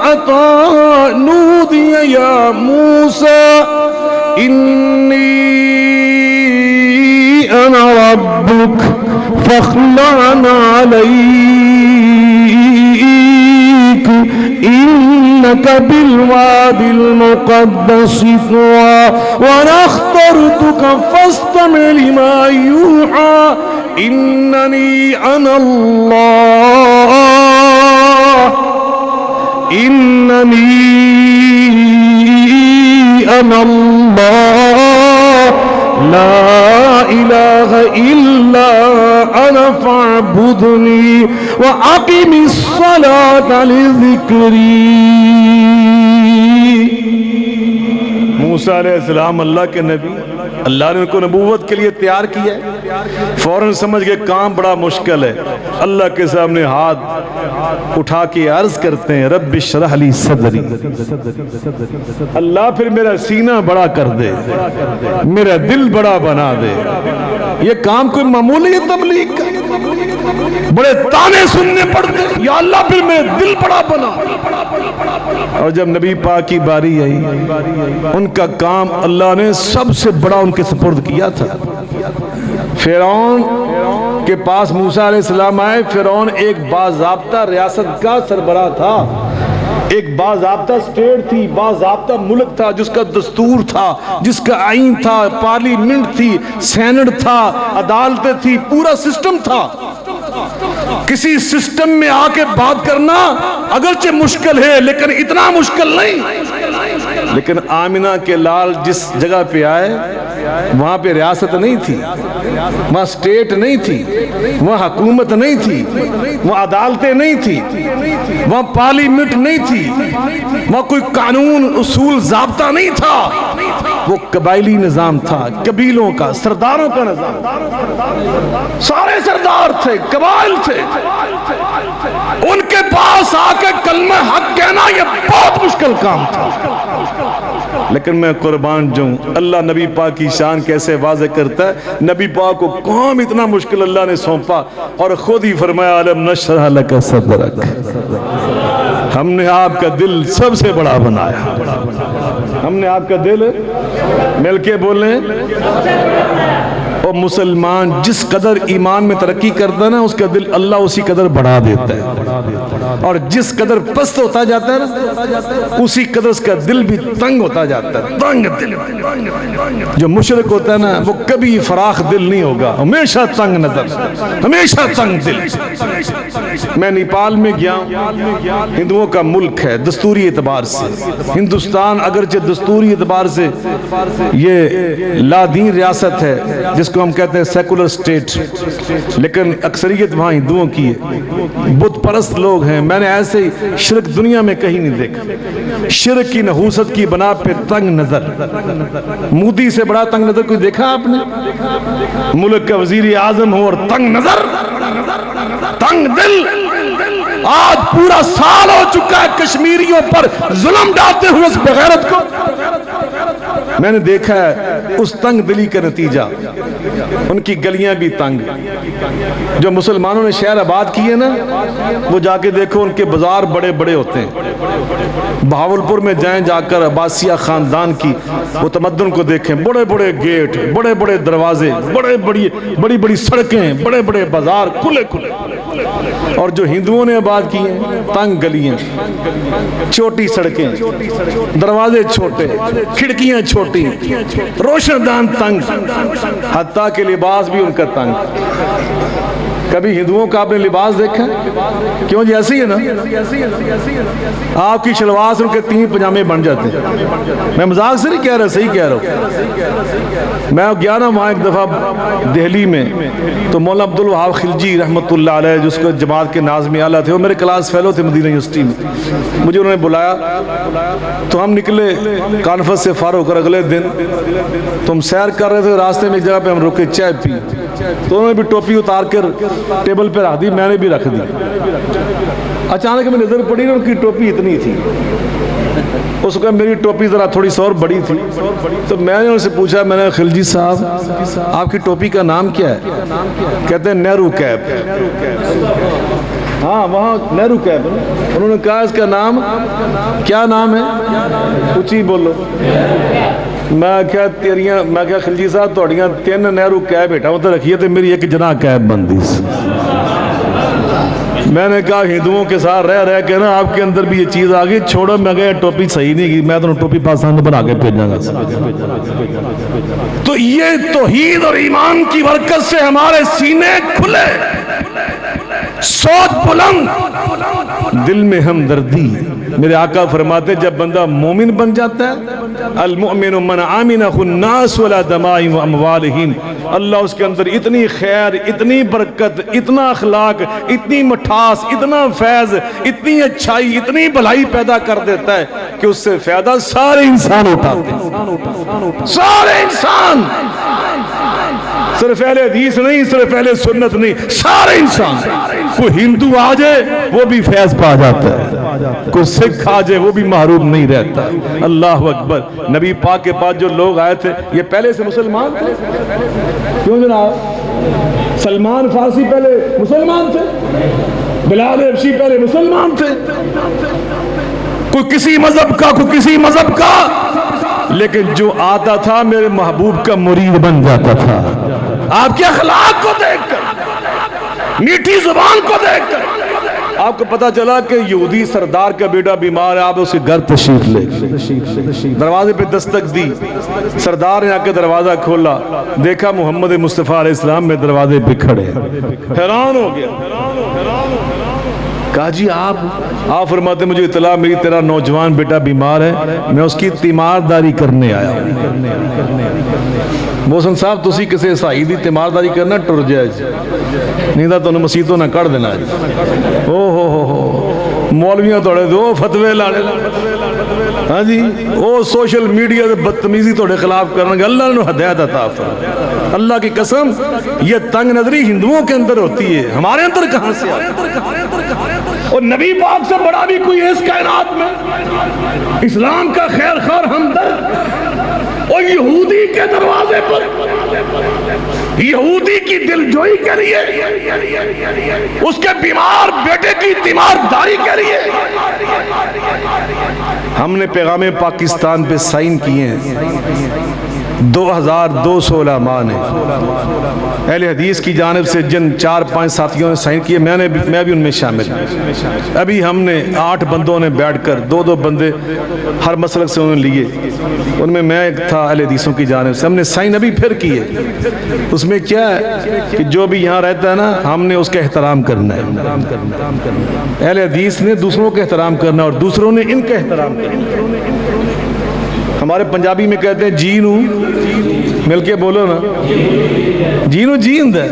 أتى نودي يا موسى إني أنا ربك فاخلع عليك إنك بالواد المقدس طوى وأنا اخترتك فاستمع لما يوحى إنني أنا الله إنني أنا الله لا إله إلا أنا فاعبدني وأقم الصلاة لذكري موسیٰ علیہ السلام اللہ کے نبی اللہ نے ان کو نبوت کے لیے تیار کیا ہے فوراً سمجھ گئے کام بڑا مشکل ہے اللہ کے سامنے ہاتھ اٹھا کے عرض کرتے ہیں رب اشرح لی صدری اللہ پھر میرا سینہ بڑا کر دے میرا دل بڑا بنا دے یہ کام کوئی معمولی ہے تبلیغ کا بڑے تانے سننے پڑتے یا اللہ پھر میرا دل بڑا بنا اور جب نبی پاک کی باری آئی ان کا کام اللہ نے سب سے بڑا ان کے سپرد کیا تھا فرعون کے پاس موسیٰ علیہ السلام آئے فرعون ایک باضابطہ ریاست کا سربراہ تھا ایک باضابطہ سٹیٹ تھی باضابطہ ملک تھا جس کا دستور تھا جس کا آئین تھا پارلیمنٹ تھی سینٹ تھا عدالتیں تھی پورا سسٹم تھا کسی سسٹم میں آ کے بات کرنا اگرچہ مشکل ہے لیکن اتنا مشکل نہیں لیکن آمنہ کے لال جس جگہ پہ آئے وہاں پہ ریاست نہیں تھی وہاں سٹیٹ نہیں تھی وہاں حکومت نہیں تھی وہاں عدالتیں نہیں تھی وہاں پارلیمنٹ نہیں تھی وہاں کوئی قانون اصول ضابطہ نہیں تھا وہ قبائلی نظام تھا قبیلوں کا سرداروں کا نظام سارے سردار تھے قبائل تھے ان کے پاس آ کے کلمہ حق کہنا یہ بہت مشکل کام تھا لیکن میں قربان جاؤں اللہ نبی پاک کی شان کیسے واضح کرتا ہے نبی پاک کو کام اتنا مشکل اللہ نے سونپا اور خود ہی فرمایا علم نشرح لک صدرک ہم نے آپ کا دل سب سے بڑا بنایا ہم نے آپ کا دل مل کے بولیں اور مسلمان جس قدر ایمان میں ترقی کرتا ہے نا اس کا دل اللہ اسی قدر بڑھا دیتا ہے اور جس قدر پست ہوتا جاتا ہے نا اسی قدر اس کا دل بھی تنگ ہوتا جاتا ہے تنگ دل جو مشرک ہوتا ہے نا وہ کبھی فراخ دل نہیں ہوگا ہمیشہ تنگ نظر ہمیشہ تنگ دل میں نیپال میں گیا ہندوؤں کا ملک ہے دستوری اعتبار سے ہندوستان اگرچہ دستوری اعتبار سے یہ لا دین ریاست ہے جس کو ہم کہتے ہیں سیکولر سٹیٹ لیکن اکثریت وہاں ہندوؤں کی ہے بت پرست لوگ ہیں میں نے ایسے شرک دنیا میں کہیں نہیں دیکھا شرک کی نحوست کی بنا پہ تنگ نظر مودی سے بڑا تنگ نظر کوئی دیکھا آپ نے ملک کا وزیر اعظم ہو اور تنگ نظر تنگ دل آج پورا سال ہو چکا ہے کشمیریوں پر ظلم ڈالتے ہوئے اس بغیرت کو. میں نے دیکھا ہے اس تنگ دلی کا نتیجہ، ان کی گلیاں بھی تنگ. جو مسلمانوں نے شہر آباد کیے نا، وہ جا کے دیکھو ان کے بازار بڑے بڑے ہوتے ہیں. بہاولپور میں جائیں جا کر عباسیہ خاندان کی وہ تمدن کو دیکھیں، بڑے بڑے گیٹ، بڑے بڑے دروازے، بڑی بڑی سڑکیں، بڑے بڑے بازار کھلے کھلے. اور جو ہندوؤں نے آباد کی ہیں تنگ گلیاں، چھوٹی سڑکیں، دروازے چھوٹے، کھڑکیاں چھوٹی، روشن دان تنگ، حتیٰ کہ لباس بھی ان کا تنگ. کبھی ہندوؤں کا آپ نے لباس دیکھا؟ کیوں جی ایسی ہے نا، آپ کی شلوار سے ان کے 3 پجامے بن جاتے ہیں. میں مذاق سے نہیں کہہ رہا، صحیح کہہ رہا ہوں. میں گیا نا وہاں ایک دفعہ دہلی میں، تو مولانا عبدالوہاب خلجی رحمۃ اللہ علیہ جس کو جماعت کے ناظم اعلیٰ تھے، وہ میرے کلاس فیلو تھے مدینہ یونیورسٹی میں. مجھے انہوں نے بلایا تو ہم نکلے کانفرنس سے فارغ ہو کر اگلے دن. تو ہم سیر کر رہے تھے، راستے میں ایک جگہ پہ ہم رکے چائے پی، تو انہوں نے بھی ٹوپی اتار کر ٹیبل پہ رکھ دی، میں نے بھی رکھ دی. اچانک میں نظر پڑی نا ان کی ٹوپی اتنی تھی، اس کو میری ٹوپی ذرا تھوڑی سی اور بڑی تھی. تو میں نے ان سے پوچھا، میں نے خلجی صاحب آپ کی ٹوپی کا نام کیا ہے؟ کہتے ہیں نہرو کیپ. ہاں وہاں نہرو کیپ. انہوں نے کہا اس کا نام کیا نام ہے؟ اونچی بولو. میں کیا خلجی صاحب تھوڑیاں 3 نہرو کیپ بیٹا وہ تو رکھیے تھے، میری ایک جناح کیپ بندی. میں نے کہا ہندوؤں کے ساتھ رہ رہ کے نا آپ کے اندر بھی یہ چیز آ گئی، چھوڑو. میں کہا ٹوپی صحیح نہیں کی، میں تو ٹوپی پاکستان میں بنا کے بھیجاں گا. تو یہ توحید اور ایمان کی برکت سے ہمارے سینے کھلے، سوچ بلند، دل میں ہمدردی. میرے آقا فرماتے جب بندہ مومن بن جاتا ہے، المؤمن من آمنہ الناس ولا دمائم و اموالہم، اللہ اس کے اندر اتنی خیر، اتنی برکت، اتنا اخلاق، اتنی مٹھاس، اتنا فیض، اتنی اچھائی، اتنی بھلائی پیدا کر دیتا ہے کہ اس سے فائدہ سارے انسان اٹھاتے ہیں. سارے انسان، صرف اہل حدیث نہیں، صرف اہل سنت نہیں، سارے انسان. کوئی ہندو آ جائے وہ بھی فیض پا جاتا ہے، کوئی سکھ آ جائے وہ بھی محروم نہیں رہتا. اللہ اکبر. نبی پاک کے پاس جو لوگ آئے تھے یہ پہلے سے مسلمان تھے. کیوں جناب؟ سلمان فارسی پہلے مسلمان تھے، بلال حبشی پہلے مسلمان تھے. کوئی کسی مذہب کا، کوئی کسی مذہب کا، لیکن جو آتا تھا میرے محبوب کا مرید بن جاتا تھا. آپ کے اخلاق کو دیکھ کر، میٹھی زبان کو دیکھ کر آپ کو پتا چلا کہ یہودی سردار کا بیٹا بیمار ہے. آپ اسے گھر تشریف لے، دروازے پہ دستک دی، سردار نے آ کے دروازہ کھولا، دیکھا محمد مصطفیٰ علیہ السلام میں دروازے پہ کھڑے. حیران ہو گیا. کہا جی آپ فرماتے مجھے اطلاع میری تیرا نوجوان بیٹا بیمار ہے، میں اس کی تیمارداری کرنے آیا ہوں. محسن صاحب تسی کسے عیسائی دی تیمارداری کرنا ٹر جائے نہیں تھا تو انہیں مسیحتوں نہ کڑ دینا. ہو مولویاں توڑے دو فتوے لاڑے. ہاں جی وہ سوشل میڈیا سے بدتمیزی توڑے خلاف کرنے گے. اللہ نے ہدایت عطا فرمائے. اللہ کی قسم یہ تنگ نظری ہندوؤں کے اندر ہوتی ہے، ہمارے اندر کہاں سے آتی؟ اور نبی پاک سے بڑا بھی کوئی ہے اس کائنات میں؟ اسلام کا خیر خواہ ہمدرد اور یہودی کے دروازے پر، یہودی کی دلجوئی کے لیے، اس کے بیمار بیٹے کی تیمارداری کے لیے ہم نے پیغام پاکستان پہ سائن کیے ہیں. 2200 علماء نے اہل حدیث کی جانب سے جن 4-5 ساتھیوں نے سائن کیے، میں بھی ان میں شامل ہوں. ابھی ہم نے 8 بندوں نے بیٹھ کر 2 بندے ہر مسلک سے انہوں نے لیے، ان میں ایک تھا اہل حدیثوں کی جانب سے. ہم نے سائن ابھی پھر کیے. اس میں کیا ہے کہ جو بھی یہاں رہتا ہے نا ہم نے اس کا احترام کرنا ہے. اہل حدیث نے دوسروں کا احترام کرنا اور دوسروں نے ان کا احترام کرنا. ہمارے پنجابی میں کہتے ہیں جی نو، مل کے بولو نا، جی نو جیند ہے.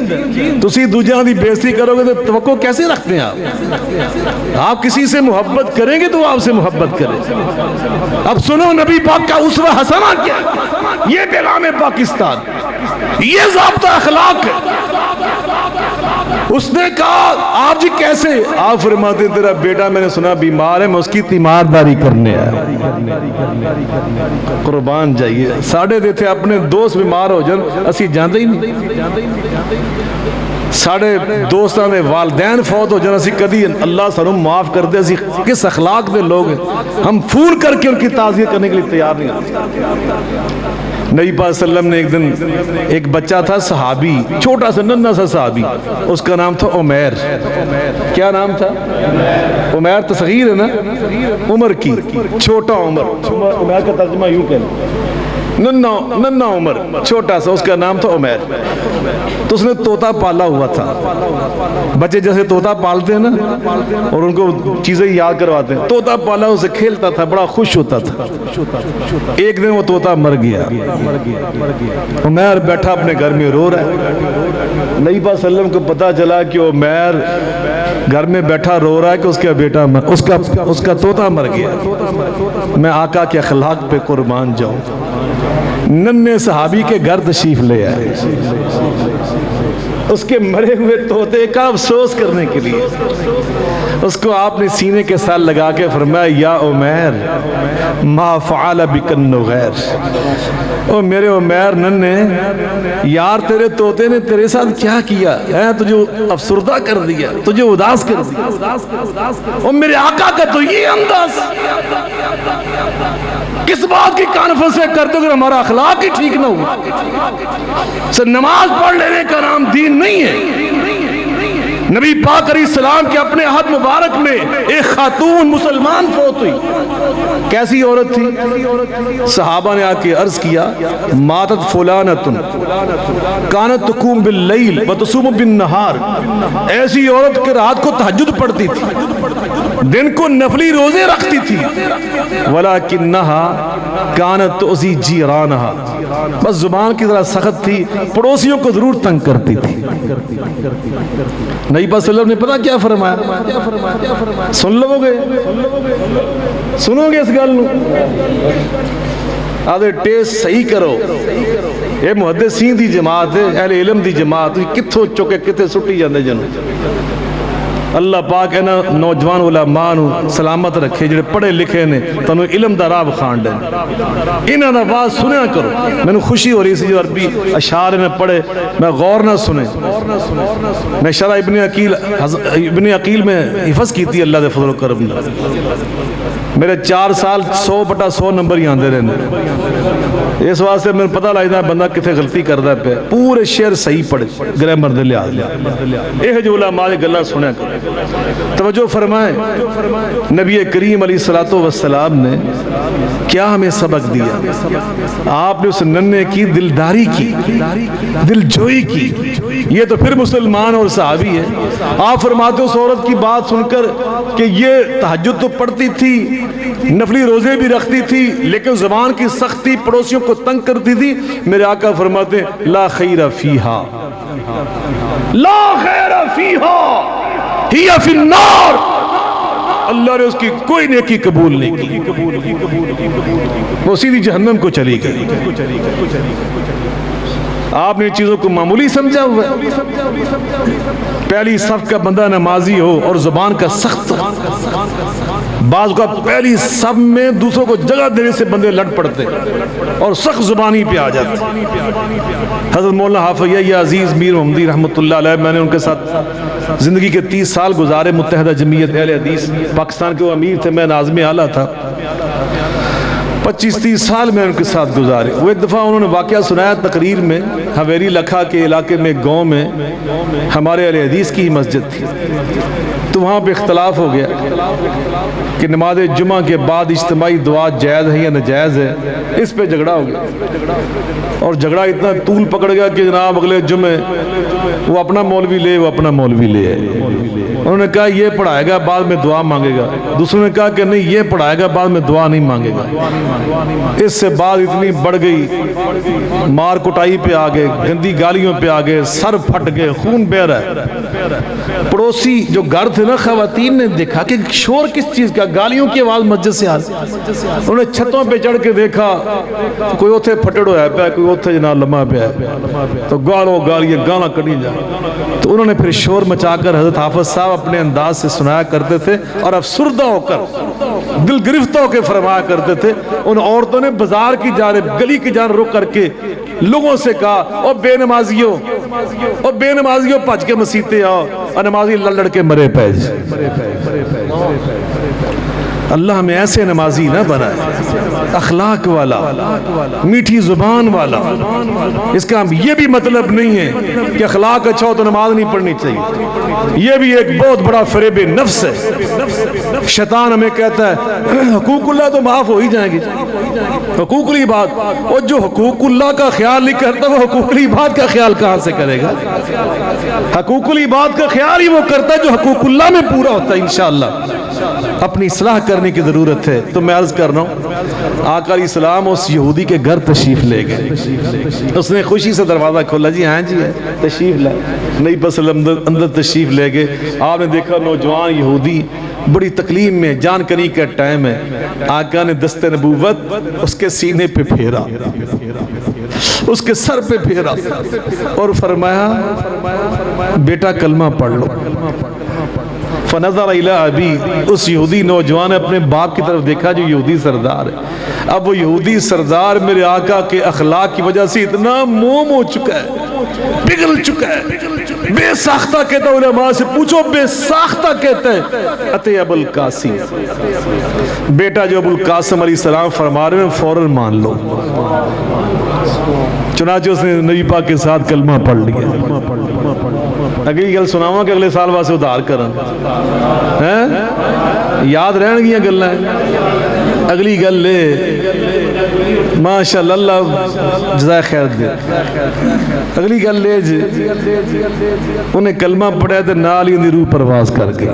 تسی دوجہاں دی بےزتی کرو گے تو توقع کیسے رکھتے ہیں آپ؟ آپ کسی سے محبت کریں گے تو وہ آپ سے محبت کرے. اب سنو نبی پاک کا اسوہ حسنہ کیا، یہ پیغام پاکستان، یہ ضابطہ اخلاق ہے. اس نے کہا آپ جی کیسے؟ آپ فرماتے تیرا بیٹا میں نے سنا بیمار ہے، میں اس کی تیمارداری کرنے آیا۔ قربان جائیے، ساڑھے دے تھے اپنے دوست بیمار ہو جان اسی جاندے ہی نہیں، ساڑھے دوستان دے والدین فوت ہو جان اسی کدی اللہ سانو معاف کر دے، اسی کس اخلاق دے لوگ ہیں، ہم فون کر کے ان کی تعزیت کرنے کے لیے تیار نہیں ہوتے۔ نبی پاک صلی اللہ علیہ وسلم نے ایک دن ایک بچہ تھا صحابی، چھوٹا سا ننھا سا صحابی، اس کا نام تھا عمیر۔ کیا نام تھا؟ عمیر تصغیر ہے نا، عمر کی، چھوٹا عمر، عمیر کا ترجمہ یوں کہنا ننھا عمر، چھوٹا سا، اس کا نام تھا عمیر۔ تو اس نے طوطا پالا ہوا تھا، بچے جیسے طوطا پالتے ہیں نا اور ان کو چیزیں یاد کرواتے ہیں، طوطا پالا اسے کھیلتا تھا، بڑا خوش ہوتا تھا۔ ایک دن وہ طوطا مر گیا، عمیر بیٹھا اپنے گھر میں رو رہا ہے۔ نبی پاک صلی اللہ علیہ وسلم کو پتا چلا کہ عمیر گھر میں بیٹھا رو رہا ہے کہ اس کا بیٹا اس کا طوطا مر گیا۔ میں آقا کے اخلاق پہ قربان جاؤں، ننھے صحابی کے گھر تشریف لے آئے، اس کے مرے ہوئے طوطے کا افسوس کرنے کے لیے اس کو آپ نے سینے کے ساتھ لگا کے فرمایا یا عمیر ما فعل بک النغیر، او میرے عمیر ننھے یار تیرے طوطے نے تیرے ساتھ کیا کیا ہے، تجھے افسردہ کر دیا، تجھے اداس کر دیا، اور میرے آقا کا تو یہ انداز، کس بات کی کانفرنس کرتے ہو کہ ہمارا اخلاق ہی ٹھیک نہ ہوا؟ نماز پڑھ لینے کا نام دین نہیں ہے۔ نبی پاک علیہ السلام کے اپنے عہد مبارک میں ایک خاتون مسلمان فوت ہوئی، کیسی عورت تھی؟ صحابہ نے آ کے عرض کیا ماتت فلانۃ کانت تقوم باللیل وتصوم بالنہار، ایسی عورت کہ رات کو تہجد پڑھتی تھی، دن کو نفلی روزے رکھتی تھی، ولیکنہا کانت تؤذی جیرانہا، بس زبان کی ذرا سخت تھی، پڑوسیوں کو ضرور تنگ کرتی تھی۔ نبی پاک صلی اللہ علیہ وسلم نے پتا کیا فرمایا؟ سن لو گے، سنو گے اس گل نو، آدھے ٹیسٹ صحیح کرو، یہ محدثین دی جماعت ہے، اہل علم دی جماعت، کتھوں چکے کتے سٹی جاندے جنوں۔ اللہ پاک ہے نا نوجوان علماء نو سلامت رکھے، جڑے پڑھے لکھے نے تنو علم دا راہ بخان دے، انہاں دا آواز سنیا کرو۔ میں نے خوشی ہو رہی سی جو عربی اشعار میں پڑھے، میں غور نہ سنے، میں شرح ابن عقیل میں حفظ کی تھی اللہ دے فضل و کرم نے، میرے 4 سال 100/100 نمبر ہی آندے رہنے، اس واسطے میں پتہ لگتا ہے بندہ کتنے غلطی کردا پہ، پورے شعر صحیح پڑھے گرامر دے لحاظ، یہ جو علماء دی گلاں سنیا کرو۔ توجہ فرمائیں، نبی کریم علیہ السلام نے کیا ہمیں سبق دیا؟ آپ نے اس ننھے کی دلداری کی، دل جوئی کی، یہ تو پھر مسلمان اور صحابی ہے۔ آپ فرماتے اس عورت کی بات سن کر کہ یہ تہجد تو پڑھتی تھی، نفلی روزے بھی رکھتی تھی، لیکن زبان کی سختی، پڑوسیوں کو تنگ کرتی تھی، میرے آقا فرماتے لا خیر فیہا، لا خیر فیہا ہی فی النار، اللہ نے اس کی کوئی نیکی قبول نہیں کی، وہ سیدھی جہنم کو چلی گئی۔ آپ نے چیزوں کو معمولی سمجھا ہوا ہے؟ پہلی صف کا بندہ نمازی ہو اور زبان کا سخت، بعض کا پہلی صف میں دوسروں کو جگہ دینے سے بندے لڑ پڑتے اور سخت زبانی پہ آ جاتے۔ حضرت مولانا حافظ یا عزیز میر محمدی رحمۃ اللہ علیہ، میں نے ان کے ساتھ زندگی کے 30 سال گزارے، متحدہ جمعیت اہل حدیث پاکستان کے وہ امیر تھے، میں ناظم اعلیٰ تھا، 25-30 سال میں ان کے ساتھ گزارے۔ وہ ایک دفعہ انہوں نے واقعہ سنایا تقریر میں، حویری لکھا کے علاقے میں گاؤں میں ہمارے اہل حدیث کی مسجد تھی، تو وہاں پہ اختلاف ہو گیا کہ نماز جمعہ کے بعد اجتماعی دعا جائز ہے یا ناجائز ہے، اس پہ جھگڑا ہو گیا، اور جھگڑا اتنا طول پکڑ گیا کہ جناب اگلے جمعے وہ اپنا مولوی لے، وہ اپنا مولوی لے آئے۔ انہوں نے کہا یہ پڑھائے گا بعد میں دعا مانگے گا، دوسروں نے کہا کہ نہیں یہ پڑھائے گا بعد میں دعا نہیں مانگے گا۔ اس سے بات اتنی بڑھ گئی، مار کٹائی پہ آ گئے، گندی گالیوں پہ آ گئے، سر پھٹ گئے، خون بہ رہا ہے۔ پڑوسی جو گھر تھے نا خواتین نے دیکھا کہ شور کس چیز کا، گالیوں کی آواز مسجد سے آ رہی، انہوں نے چھتوں پہ چڑھ کے دیکھا، کوئی اوتھے پھٹڑ ہوا پیا، کوئی اوتھے جناب لمحہ پیا، تو گالیاں کڑی جائے۔ تو انہوں نے پھر شور مچا کر حضرت حافظ صاحب اپنے انداز سے سنایا کرتے تھے اور افسردہ ہو کر دل گرفتہ ہو کے فرمایا کرتے تھے. ان عورتوں نے بازار کی جانب گلی کی جانب رک کر کے لوگوں سے کہا او بے نمازیوں بھج کے مسیتے آؤ اور نمازی لڑ کے مرے پیج. اللہ ہمیں ایسے نمازی نہ بنائے, اخلاق والا, میٹھی زبان والا. اس کا یہ بھی مطلب نہیں ہے کہ اخلاق اچھا ہو تو نماز نہیں پڑھنی چاہیے. یہ بھی ایک بہت بڑا فریب نفس ہے. شیطان ہمیں کہتا ہے حقوق اللہ تو معاف ہو ہی جائیں گے, حقوق العباد, اور جو حقوق اللہ کا خیال نہیں کرتا وہ حقوق العباد کا خیال کہاں سے کرے گا؟ حقوق العباد کا خیال ہی وہ کرتا ہے جو حقوق اللہ میں پورا ہوتا ہے. انشاءاللہ اپنی اصلاح کرنے کی ضرورت ہے. تو میں عرض کر رہا ہوں, آقا علیہ السلام اس یہودی کے گھر تشریف لے گئے. اس نے خوشی سے دروازہ کھولا, جی ہاں جی ہے تشریف لائے. نبی پاک صلی اللہ علیہ وسلم اندر تشریف لے گئے. آپ نے دیکھا نوجوان یہودی بڑی تکلیف میں, جان کنی کا ٹائم ہے. آقا نے دست نبوت اس کے سینے پہ پھیرا, اس کے سر پہ پھیرا اور فرمایا بیٹا کلمہ پڑھ لو. فنظر الی ابی, اس یہودی نوجوان نے اپنے باپ کی طرف دیکھا جو یہودی سردار ہے. اب وہ یہودی سردار میرے آقا کے اخلاق کی وجہ سے اتنا موم ہو چکا ہے, پگھل چکا ہے. بے ساختہ کہتا ہے, علماء سے پوچھو بے ساختہ کہتا ہے اتے ابو القاسم, بیٹا جو ابو القاسم علیہ السلام فرما رہے ہیں فوراً مان لو. چنانچہ اس نے نبی پاک کے ساتھ کلمہ پڑھ لیا. اگلی گل سناواں کہ اگلے سال واسے ادھار کرن, یاد رہن گیاں گلاں. اگلی گل لے ماشاءاللہ اللہ جزائے خیر دے. اگلی گل لے جی انہیں کلمہ پڑھا تو نال ہی انہیں روح پرواز کر گئی.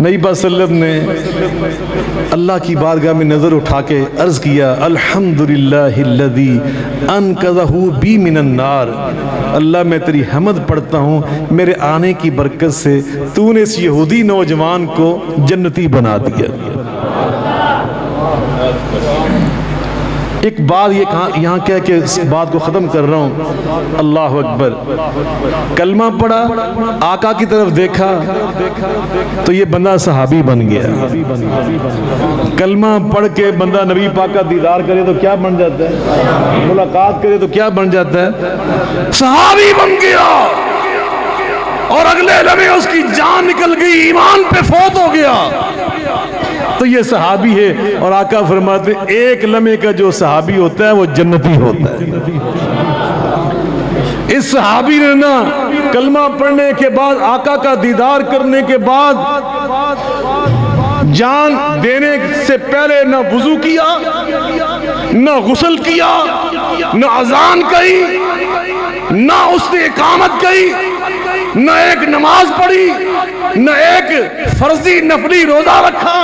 نبی پاک صلی اللہ علیہ وسلم نے اللہ کی بارگاہ میں نظر اٹھا کے عرض کیا الحمدللہ الذی انقذہ بی من النار. اللہ میں تیری حمد پڑھتا ہوں, میرے آنے کی برکت سے تو نے اس یہودی نوجوان کو جنتی بنا دیا. ایک بات یہ یہاں کہہ کے اس بات کو ختم کر رہا ہوں. اللہ اکبر. کلمہ پڑھا, آقا کی طرف دیکھا تو یہ بندہ صحابی بن گیا. کلمہ پڑھ کے بندہ نبی پاک کا دیدار کرے تو کیا بن جاتا ہے, ملاقات کرے تو کیا بن جاتا ہے, صحابی بن گیا. اور اگلے لمحے اس کی جان نکل گئی, ایمان پہ فوت ہو گیا. تو یہ صحابی ہے. اور آقا فرماتے ایک لمحے کا جو صحابی ہوتا ہے وہ جنتی ہوتا ہے. اس صحابی نے نا کلمہ پڑھنے کے بعد, آقا کا دیدار کرنے کے بعد, جان دینے سے پہلے نہ وضو کیا, نہ غسل کیا, نہ اذان کہی, نہ اس نے اقامت کہی, نہ ایک نماز پڑھی, نہ ایک فرضی نفلی روزہ رکھا,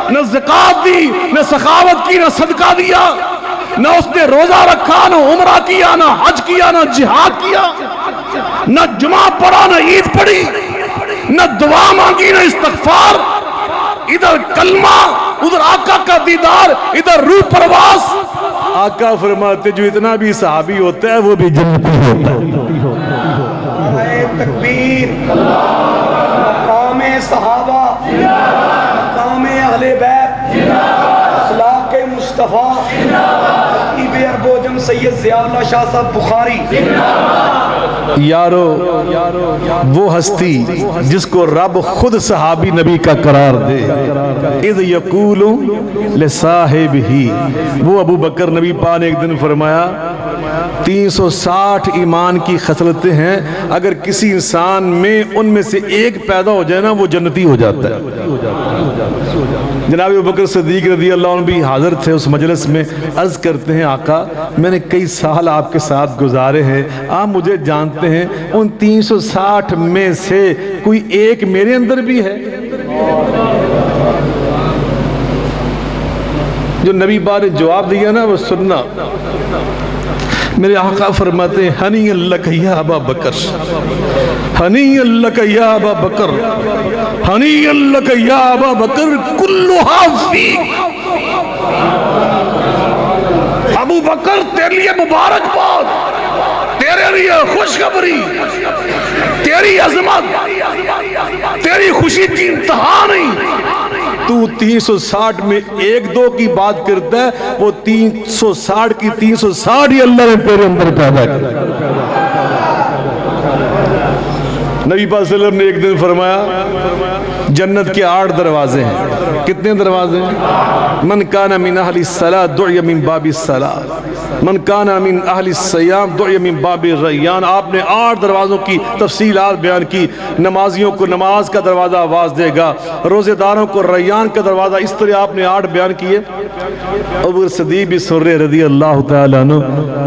نہ زکات دی, نہ سخاوت کی, نہ صدقہ دیا, نہ اس نے روزہ رکھا, نہ عمرہ کیا, نہ حج کیا, نہ جہاد کیا, نہ جمعہ پڑھا, نہ عید پڑھی, نہ دعا مانگی, نہ استغفار. ادھر کلمہ, ادھر آقا کا دیدار, ادھر روح پرواز. آقا فرماتے جو اتنا بھی صحابی ہوتا ہے وہ بھی جنتی ہوتا ہے. تکبیر, مقام صحابہ, مقام اہل بیت, اخلاق مصطفیٰ, ابن اربوجم سید ضیاء اللہ شاہ صاحب بخاری. یارو وہ ہستی جس کو رب خود صحابی نبی کا قرار دے. اذ یقول لصاحبہ, وہ ابو بکر نبی پاک نے ایک دن فرمایا 360 ایمان کی خصلتیں ہیں, اگر کسی انسان میں ان میں سے ایک پیدا ہو جائے نا وہ جنتی ہو جاتا ہے. جناب ابو بکر صدیق رضی اللہ عنہ بھی حاضر تھے اس مجلس میں. عرض کرتے ہیں آقا میں نے کئی سال آپ کے ساتھ گزارے ہیں, آپ مجھے جانتے ہیں, ان 360 میں سے کوئی ایک میرے اندر بھی ہے؟ جو نبی پاک نے جواب دیا نا وہ سننا. میرے آقا فرماتے ہیں ہنی اللہ یا ابا بکر, ہنی اللہ یا ابا بکر, ہنی اللہ یا ابا بکر, کلھا فیک. ابو بکر تیرے لیے مبارک باد, تیرے تیری خوشخبری، تیری عظمت، تیری خوشی کی انتہا نہیں. تو 360 میں 1-2 کی بات کرتا ہے، وہ 360 کی 360 ہی اللہ نے تیرے اندر پیدا کیا. نبی پاک صلی اللہ علیہ وسلم نے ایک دن فرمایا جنت کے 8 دروازے ہیں. کتنے دروازے ہیں؟ من کان من اہل الصلاۃ دعی من باب الصلاۃ، من کان من اہل الصیام دعی من باب الریان. آپ نے 8 دروازوں کی تفصیلات بیان کی. نمازیوں کو نماز کا دروازہ آواز دے گا، روزے داروں کو ریان کا دروازہ. اس طرح آپ نے 8 بیان کیے. ابو صدیق بن سرہ رضی اللہ تعالیٰ عنہ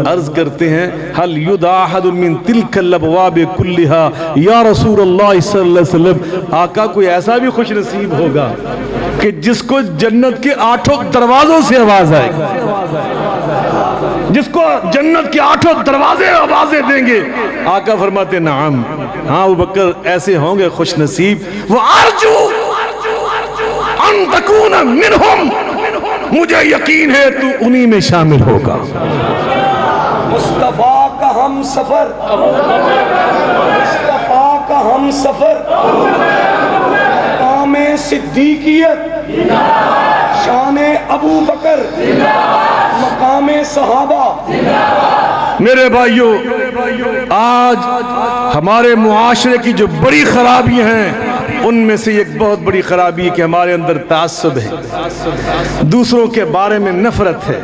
عرض کرتے ہیں هل یدعى احد من تلك الابواب كلها یا رسول اللہ صلی اللہ علیہ وسلم. آقا کوئی ایسا بھی خوش نصیب ہوگا کہ جس کو جنت کے 8 دروازوں سے آواز آئے گی، جس کو جنت کے 8 دروازے آوازیں دیں گے؟ آقا فرماتے نعم، ہاں ابو بکر ایسے ہوں گے خوش نصیب. وہ ارجو ان تکون منہم، مجھے یقین ہے تو انہی میں شامل ہوگا. مصطفیٰ کا ہم سفر، مصطفیٰ کا ہم سفر، مقام صدیقیت، شان ابو بکر، مقام صحابہ. میرے بھائیوں، آج ہمارے معاشرے کی جو بڑی خرابیاں ہیں ان میں سے ایک بہت بڑی خرابی ہے کہ ہمارے اندر تعصب ہے، دوسروں کے بارے میں نفرت ہے.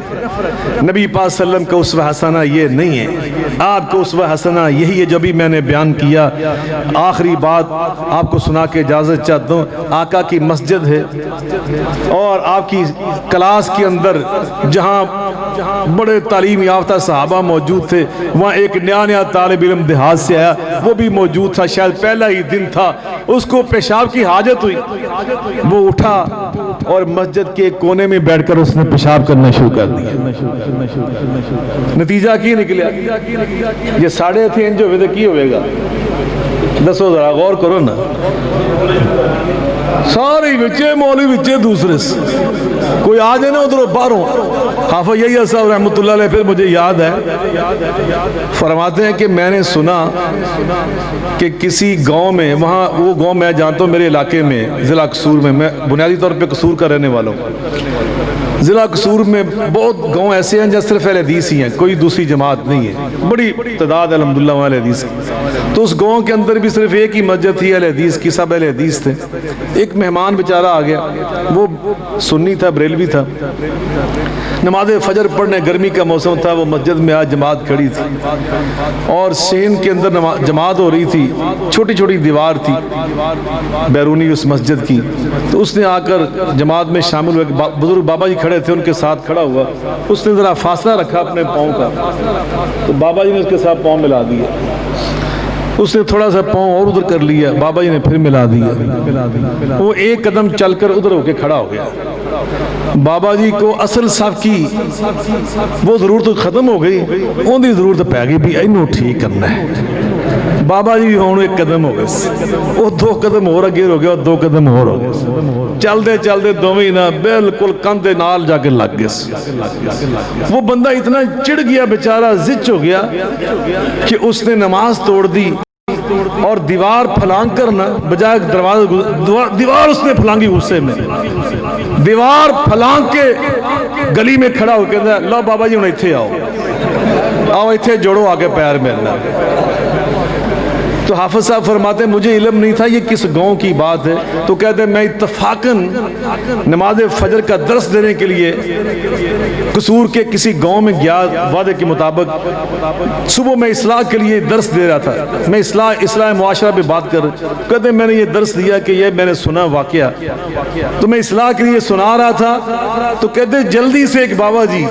نبی پاک صلی اللہ علیہ وسلم کا اسوہ حسنہ یہ نہیں ہے. آپ کا اسوہ حسنہ یہی ہے جو بھی میں نے بیان کیا. آخری بات آپ کو سنا کے اجازت چاہتا ہوں. آقا کی مسجد ہے اور آپ کی کلاس کے اندر جہاں بڑے تعلیم یافتہ صحابہ موجود تھے، وہاں ایک نیا طالب علم دیہات سے آیا، وہ بھی موجود تھا. شاید پہلا ہی دن تھا. اس کو پیشاب کی حاجت ہوئی، وہ اٹھا اور مسجد کے کونے میں بیٹھ کر اس نے پیشاب کرنا شروع کر دیا. نتیجہ کی نکلیا؟ یہ 3.5 انچ ہوئے تھے، کی ہوئے گا؟ دسو ذرا غور کرو نا. سارے بچے مولوی بچے دوسرے سے کوئی آ جائے نا ادھر باہروں. حافظ یحییٰ صاحب رحمۃ اللہ علیہ، پھر مجھے یاد ہے فرماتے ہیں کہ میں نے سنا کہ کسی گاؤں میں، وہاں وہ گاؤں میں جانتا ہوں میرے علاقے میں ضلع قصور میں بنیادی طور پہ قصور کا رہنے والا ہوں. ضلع قصور میں بہت گاؤں ایسے ہیں جہاں صرف اہل حدیث ہی ہیں، کوئی دوسری جماعت نہیں ہے. بڑی تعداد الحمدللہ وہاں اہل حدیث کی. تو اس گاؤں کے اندر بھی صرف ایک ہی مسجد تھی اہل حدیث کی، سب اہل حدیث تھے. ایک مہمان بیچارہ آ گیا، وہ سنی تھا، بریلوی تھا. نماز فجر پڑھنے، گرمی کا موسم تھا، وہ مسجد میں آج جماعت کھڑی تھی اور صحن کے اندر جماعت ہو رہی تھی. چھوٹی چھوٹی دیوار تھی بیرونی اس مسجد کی. تو اس نے آ کر جماعت میں شامل ہوئے. بزرگ بابا جی کھڑے تھے، ان کے ساتھ کھڑا ہوا. اس نے ذرا فاصلہ رکھا اپنے پاؤں کا، تو بابا جی نے اس کے ساتھ پاؤں ملا دیا. اس نے تھوڑا سا پاؤں اور ادھر کر لیا، بابا جی نے پھر ملا دیا. وہ ایک قدم چل کر ادھر ہو کے کھڑا ہو گیا. بابا جی کو اصل صف کی وہ ضرورت ختم ہو گئی، ان کی ضرورت پی گئی بھی اینو ٹھیک کرنا ہے. بابا جی ہوں ایک قدم ہو گئے، وہ 2 قدم اور اگے ہو گیا، اور 2 قدم اور ہو گئے. چلتے چلتے دونوں نہ بالکل کندھے نال جا کے لگ گئے. وہ بندہ اتنا چڑ گیا بیچارہ، زچ ہو گیا کہ اس نے نماز توڑ دی اور دیوار پھلانگ کر نہ بجائے دروازہ، دیوار اس نے پھلانگی غصے میں. دیوار پھلانگ کے گلی میں کھڑا ہو کے لو بابا جی ہوں ایتھے آؤ، آؤ ایتھے جوڑو آگے پیر میرنا. تو حافظ صاحب فرماتے ہیں مجھے علم نہیں تھا یہ کس گاؤں کی بات ہے. تو کہتے ہیں میں اتفاقاً نماز فجر کا درس دینے کے لیے قصور کے کسی گاؤں میں گیا. وعدے کے مطابق صبح میں اصلاح کے لیے درس دے رہا تھا. میں اصلاح معاشرہ پہ بات کر رہا. کہتے ہیں میں نے یہ درس دیا کہ یہ میں نے سنا واقعہ، تو میں اصلاح کے لیے سنا رہا تھا. تو کہتے ہیں جلدی سے ایک بابا جی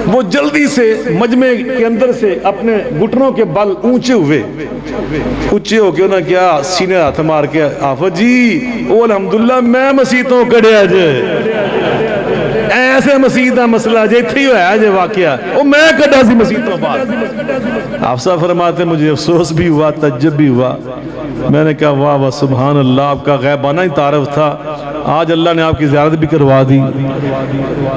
وہ جلدی سے مجمع کے اندر سے اپنے گھٹنوں کے بل اونچے ہوئے، اونچے ہو کے انہوں نے کیا سینے ہاتھ مار کے حافظ جی او الحمدللہ میں مسیحتوں کڑیا جے ایسے مسیح دا مسئلہ جے تھی ہویا جے واقعہ او میں کڑا سی مسیحتوں بعد. حافظ فرماتے مجھے افسوس بھی ہوا، تعجب بھی ہوا. میں نے کہا واہ واہ سبحان اللہ، آپ کا غیبانہ ہی تعارف تھا، آج اللہ نے آپ کی زیارت بھی کروا دی.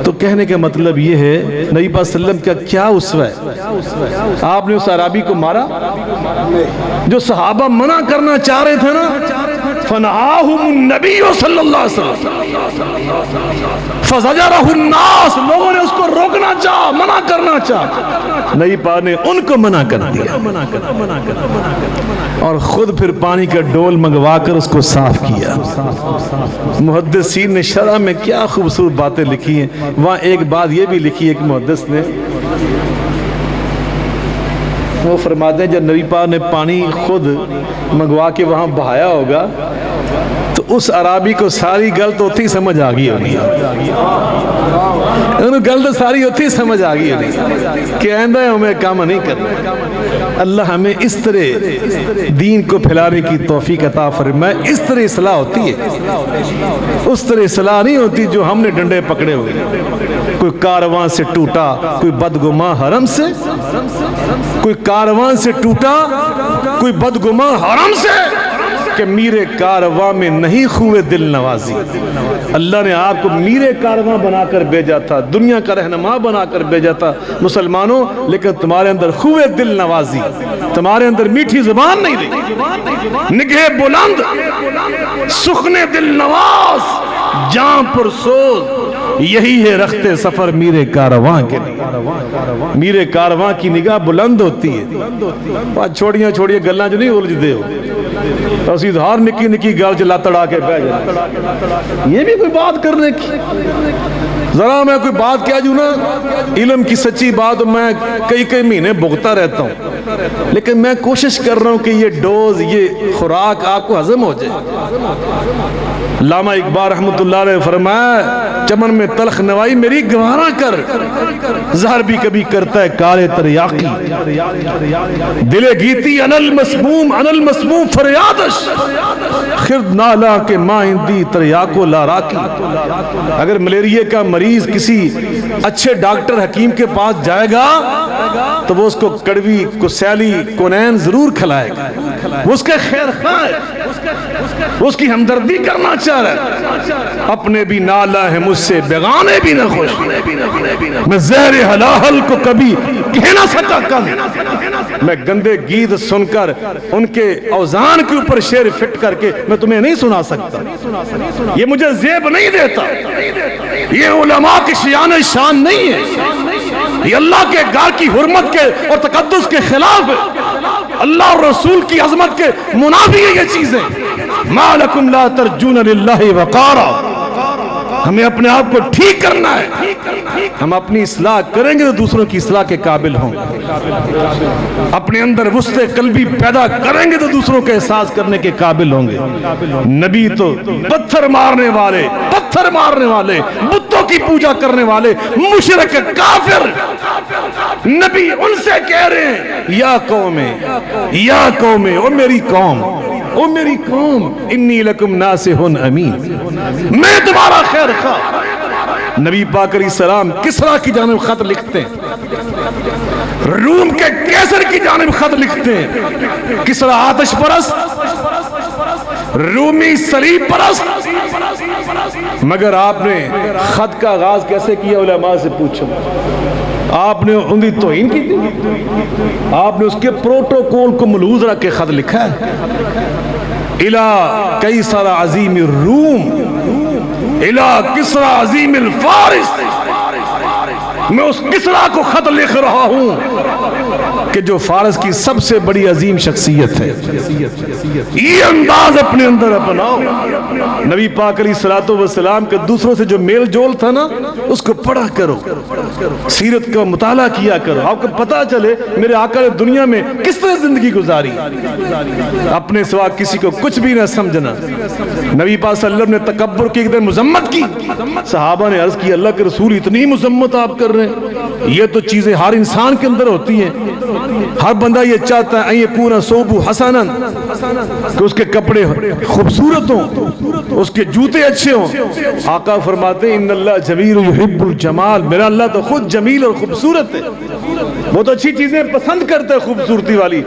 تو کہنے کا مطلب یہ ہے نبی پاک صلی اللہ علیہ وسلم کا کیا اسوہ ہے. آپ نے اس عرابی کو مارا؟ جو صحابہ منع کرنا چاہ رہے تھے نا، فنہاہم النبی صلی اللہ علیہ وسلم فزجرہ الناس، لوگوں نے اس کو روکنا چاہا، منع کرنا چاہا، نبی پاک نے ان کو منع کر دیا اور خود پھر پانی کا ڈول منگوا کر اس کو صاف کیا۔ محدثین نے شرح میں کیا خوبصورت باتیں لکھی ہیں، وہاں ایک بات یہ بھی لکھی ہے کہ محدث نے، وہ فرماتے ہیں جب نبی پاک نے پانی خود منگوا کے وہاں بہایا ہوگا تو اس عرابی کو ساری گل تو اتھی سمجھ آ گئی ہوگی، انہوں گل تو ساری اتھی سمجھ آ گئی ہوگی کہ آئندہ ہمیں کام نہیں کرنا۔ اللہ ہمیں اس طرح دین کو پھیلانے کی توفیق عطا فرمائے۔ اس طرح اصلاح ہوتی ہے، اس طرح اصلاح نہیں ہوتی جو ہم نے ڈنڈے پکڑے ہوئے، کوئی کارواں سے ٹوٹا، کوئی بدگماں حرم سے، کوئی کارواں سے ٹوٹا، کوئی بدگماں حرم سے، کہ میرے کارواں میں نہیں خوے دل نوازی۔ اللہ نے آپ کو میرے کارواں بنا کر بھیجا تھا، دنیا کا رہنما بنا کر بھیجا تھا مسلمانوں، لیکن تمہارے اندر خوے دل نوازی، تمہارے اندر میٹھی زبان نہیں رہی، نگہ بلند، سخن دل نواز، جاں پر سوز، یہی ہے رخت سفر میرے کارواں کے لیے۔ میرے کارواں کی نگاہ بلند ہوتی ہے، چھوڑیاں گلاں جو نہیں الجھ دے ہو، اسی دھار نکی نکی گال چلا تڑا کے بہ جائے، یہ بھی کوئی بات کرنے کی؟ ذرا میں کوئی بات کیا جو نا، علم کی سچی بات میں کئی مہینے بھگتا رہتا ہوں، لیکن میں کوشش کر رہا ہوں کہ یہ ڈوز، یہ خوراک آپ کو ہضم ہو جائے۔ علامہ اقبال رحمۃ اللہ علیہ فرمایا، چمن میں تلخ نوائی میری گوارا کر، زہر بھی کبھی کرتا ہے کالے تریاقی، دل گیتی انل مسموم فریادش، خرد نالا کے مائندی تریاقو لاراکی۔ اگر ملیریا کا مریض کسی اچھے ڈاکٹر حکیم کے پاس جائے گا تو وہ اس کو کڑوی کسیلی کونین ضرور کھلائے گا، وہ اس کے خیر خواہ ہے، اس کی ہمدردی کرنا چاہ رہا ہے۔ اپنے بھی نالا ہے مجھ سے، بیگانے بھی نہ خوش، میں زہر حلاحل کو کبھی کہہ نہ سکا کم، میں گندے گیت سن کر ان کے اوزان کے اوپر شعر فٹ کر کے میں تمہیں نہیں سنا سکتا، یہ مجھے زیب نہیں دیتا، یہ علماء کی شان نہیں ہے، یہ اللہ کے گھر کی حرمت کے اور تقدس کے خلاف ہے، اللہ اور رسول کی عظمت کے منافی ہے یہ چیزیں۔ ما لکم لا ترجون للہ وقارا، ہمیں اپنے آپ کو ٹھیک کرنا ہے، ہم اپنی اصلاح کریں گے تو دوسروں کی اصلاح کے قابل ہوں گے، اپنے اندر وسط قلبی پیدا کریں گے تو دوسروں کے احساس کرنے کے قابل ہوں گے۔ نبی تو پتھر مارنے والے، بتوں کی پوجا کرنے والے، مشرک کافر، نبی ان سے کہہ رہے ہیں، یا قوم، او میری قوم، انی لکم ناصح امین، میں تمہارا خیر خواہ۔ نبی پاک علیہ السلام کسریٰ کی جانب خط لکھتے ہیں، روم کے کیسر کی جانب خط لکھتے ہیں، کسریٰ آتش پرست، رومی صلیب پرست، مگر آپ نے خط کا آغاز کیسے کیا؟ علماء سے پوچھو، آپ نے ان کی توہین کی تھی؟ آپ نے اس کے پروٹوکول کو ملحوظ رکھ کے خط لکھا ہے، الہ قیصر عظیم الروم، الہ کسریٰ عظیم الفارس، میں اس کسریٰ کو خط لکھ رہا ہوں کہ جو فارس کی سب سے بڑی عظیم شخصیت ہے۔ یہ انداز اپنے اندر اپناؤ۔ نبی پاک علیہ السلام کے دوسروں سے جو میل جول تھا نا، اس کو پڑھا کرو، سیرت کا مطالعہ کیا کرو، آپ کو پتا چلے میرے آقا نے دنیا میں کس طرح زندگی گزاری، اپنے سوا کسی کو کچھ بھی نہ سمجھنا۔ نبی پاک صلی اللہ علیہ وسلم نے تکبر کی ایک دن مذمت کی، صحابہ نے عرض کی اللہ کے رسول اتنی مذمت آپ کر رہے ہیں؟ یہ تو چیزیں ہر انسان کے اندر ہوتی ہیں، ہر بندہ یہ چاہتا ہے ان یکون ثوبہ حسنا، کہ اس کے کپڑے خوبصورت ہوں، اس کے جوتے اچھے ہوں۔ آقا فرماتے ہیں ان اللہ جمیل یحب الجمال، میرا اللہ تو خود جمیل اور خوبصورت ہے، وہ تو اچھی چیزیں پسند کرتا ہے خوبصورتی والی۔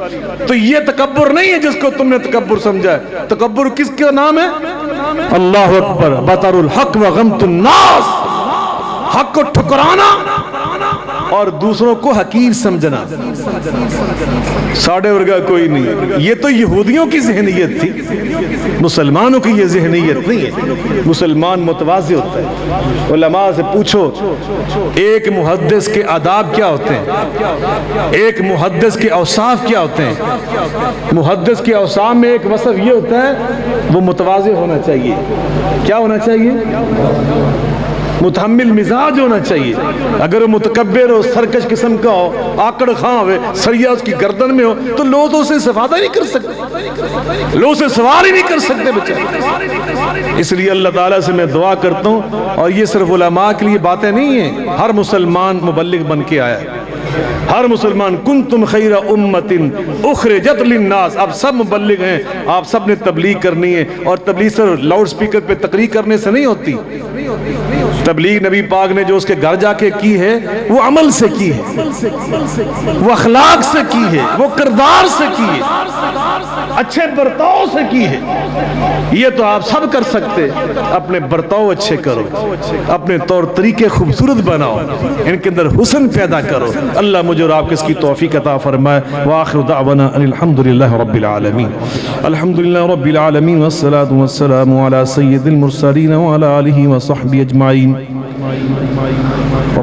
تو یہ تکبر نہیں ہے جس کو تم نے تکبر سمجھا ہے۔ تکبر کس کا نام ہے؟ اللہ اکبر، بطر الحق و غمت الناس، حق کو ٹھکرانا اور دوسروں کو حقیر سمجھنا، ساڑھے ورگا کوئی نہیں. یہ تو یہودیوں کی ذہنیت تھی، مسلمانوں کی یہ ذہنیت نہیں ہے. مسلمان متواضع ہوتا ہے. علماء سے پوچھو ایک محدث کے آداب کیا ہوتے ہیں، ایک محدث کے اوصاف کیا ہوتے ہیں. محدث کے اوصاف میں ایک وصف یہ ہوتا ہے وہ متواضع ہونا چاہیے. کیا ہونا چاہیے؟ متحمل مزاج ہونا چاہیے. اگر وہ متکبر ہو، سرکش قسم کا ہو، آکڑ خاں ہوئے، سریا اس کی گردن میں ہو، تو لوگ تو اسے استفادہ نہیں کر سکتے، لوگ اسے سوار ہی نہیں کر سکتے بچے. اس لیے اللہ تعالیٰ سے میں دعا کرتا ہوں، اور یہ صرف علماء کے لیے باتیں نہیں ہیں، ہر مسلمان مبلغ بن کے آیا ہے. ہر مسلمان کنتم خیر امت اخرجت للناس، آپ سب مبلغ ہیں، آپ سب نے تبلیغ کرنی ہے. اور تبلیغ صرف لاؤڈ سپیکر پہ تقریر کرنے سے نہیں ہوتی. تبلیغ نبی پاک نے جو اس کے گھر جا کے کی ہے وہ عمل سے کی ہے، وہ اخلاق سے کی ہے، وہ کردار سے کی ہے، اچھے برتاؤ سے کی ہے. یہ تو آپ سب کر سکتے. اپنے برتاؤ اچھے کرو، اپنے طور طریقے خوبصورت بناؤ، ان کے اندر حسن پیدا کرو. اللہ مجھے اور آپ کو اس کی توفیق عطا فرمائے. وآخر دعوانا ان الحمدللہ رب العالمین. الحمدللہ رب العالمین والصلاة والسلام على سید المرسلین وعلى آلہ وصحبہ اجمعین.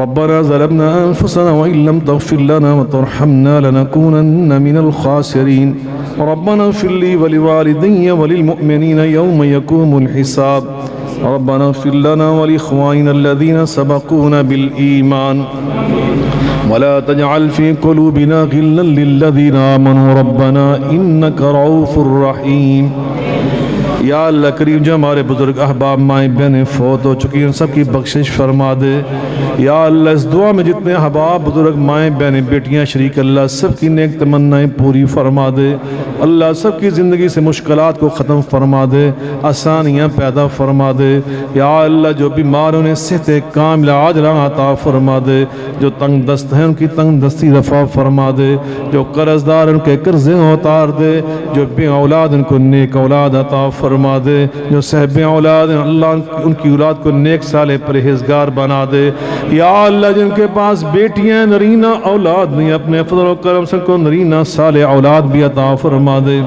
ربنا ظلمنا انفسنا وان لم تغفر لنا وترحمنا لنكونن من الخاسرين. ربنا اغفر لي ولوالدي وللمؤمنين يوم يقوم الحساب. ربنا اغفر لنا ولإخواننا الذين سبقونا بالإيمان ولا تجعل في قلوبنا غلا للذين آمنوا ربنا إنك رؤوف رحيم. یا اللہ کریم جو ہمارے بزرگ احباب مائیں بہنیں فوت ہو چکی ان سب کی بخشش فرما دے. یا اللہ اس دعا میں جتنے احباب بزرگ مائیں بہنیں بیٹیاں شریک، اللہ سب کی نیک تمنائیں پوری فرما دے. اللہ سب کی زندگی سے مشکلات کو ختم فرما دے، آسانیاں پیدا فرما دے. یا اللہ جو بیمار انہیں صحت کاملہ عاجلہ عطا فرما دے، جو تنگ دست ہیں ان کی تنگ دستی رفع فرما دے، جو قرض دار ان کے قرضیں اتار دے، جو بے اولاد ان کو نیک اولاد عطا فرما دے، جو صاحب اولاد ہیں اللہ ان کی اولاد کو نیک صالح پرہیزگار بنا دے. یا اللہ جن کے پاس بیٹیاں نرینہ اولاد نہیں، اپنے فضل و کرم سے کو نرینہ صالح اولاد بھی عطا فرما دے.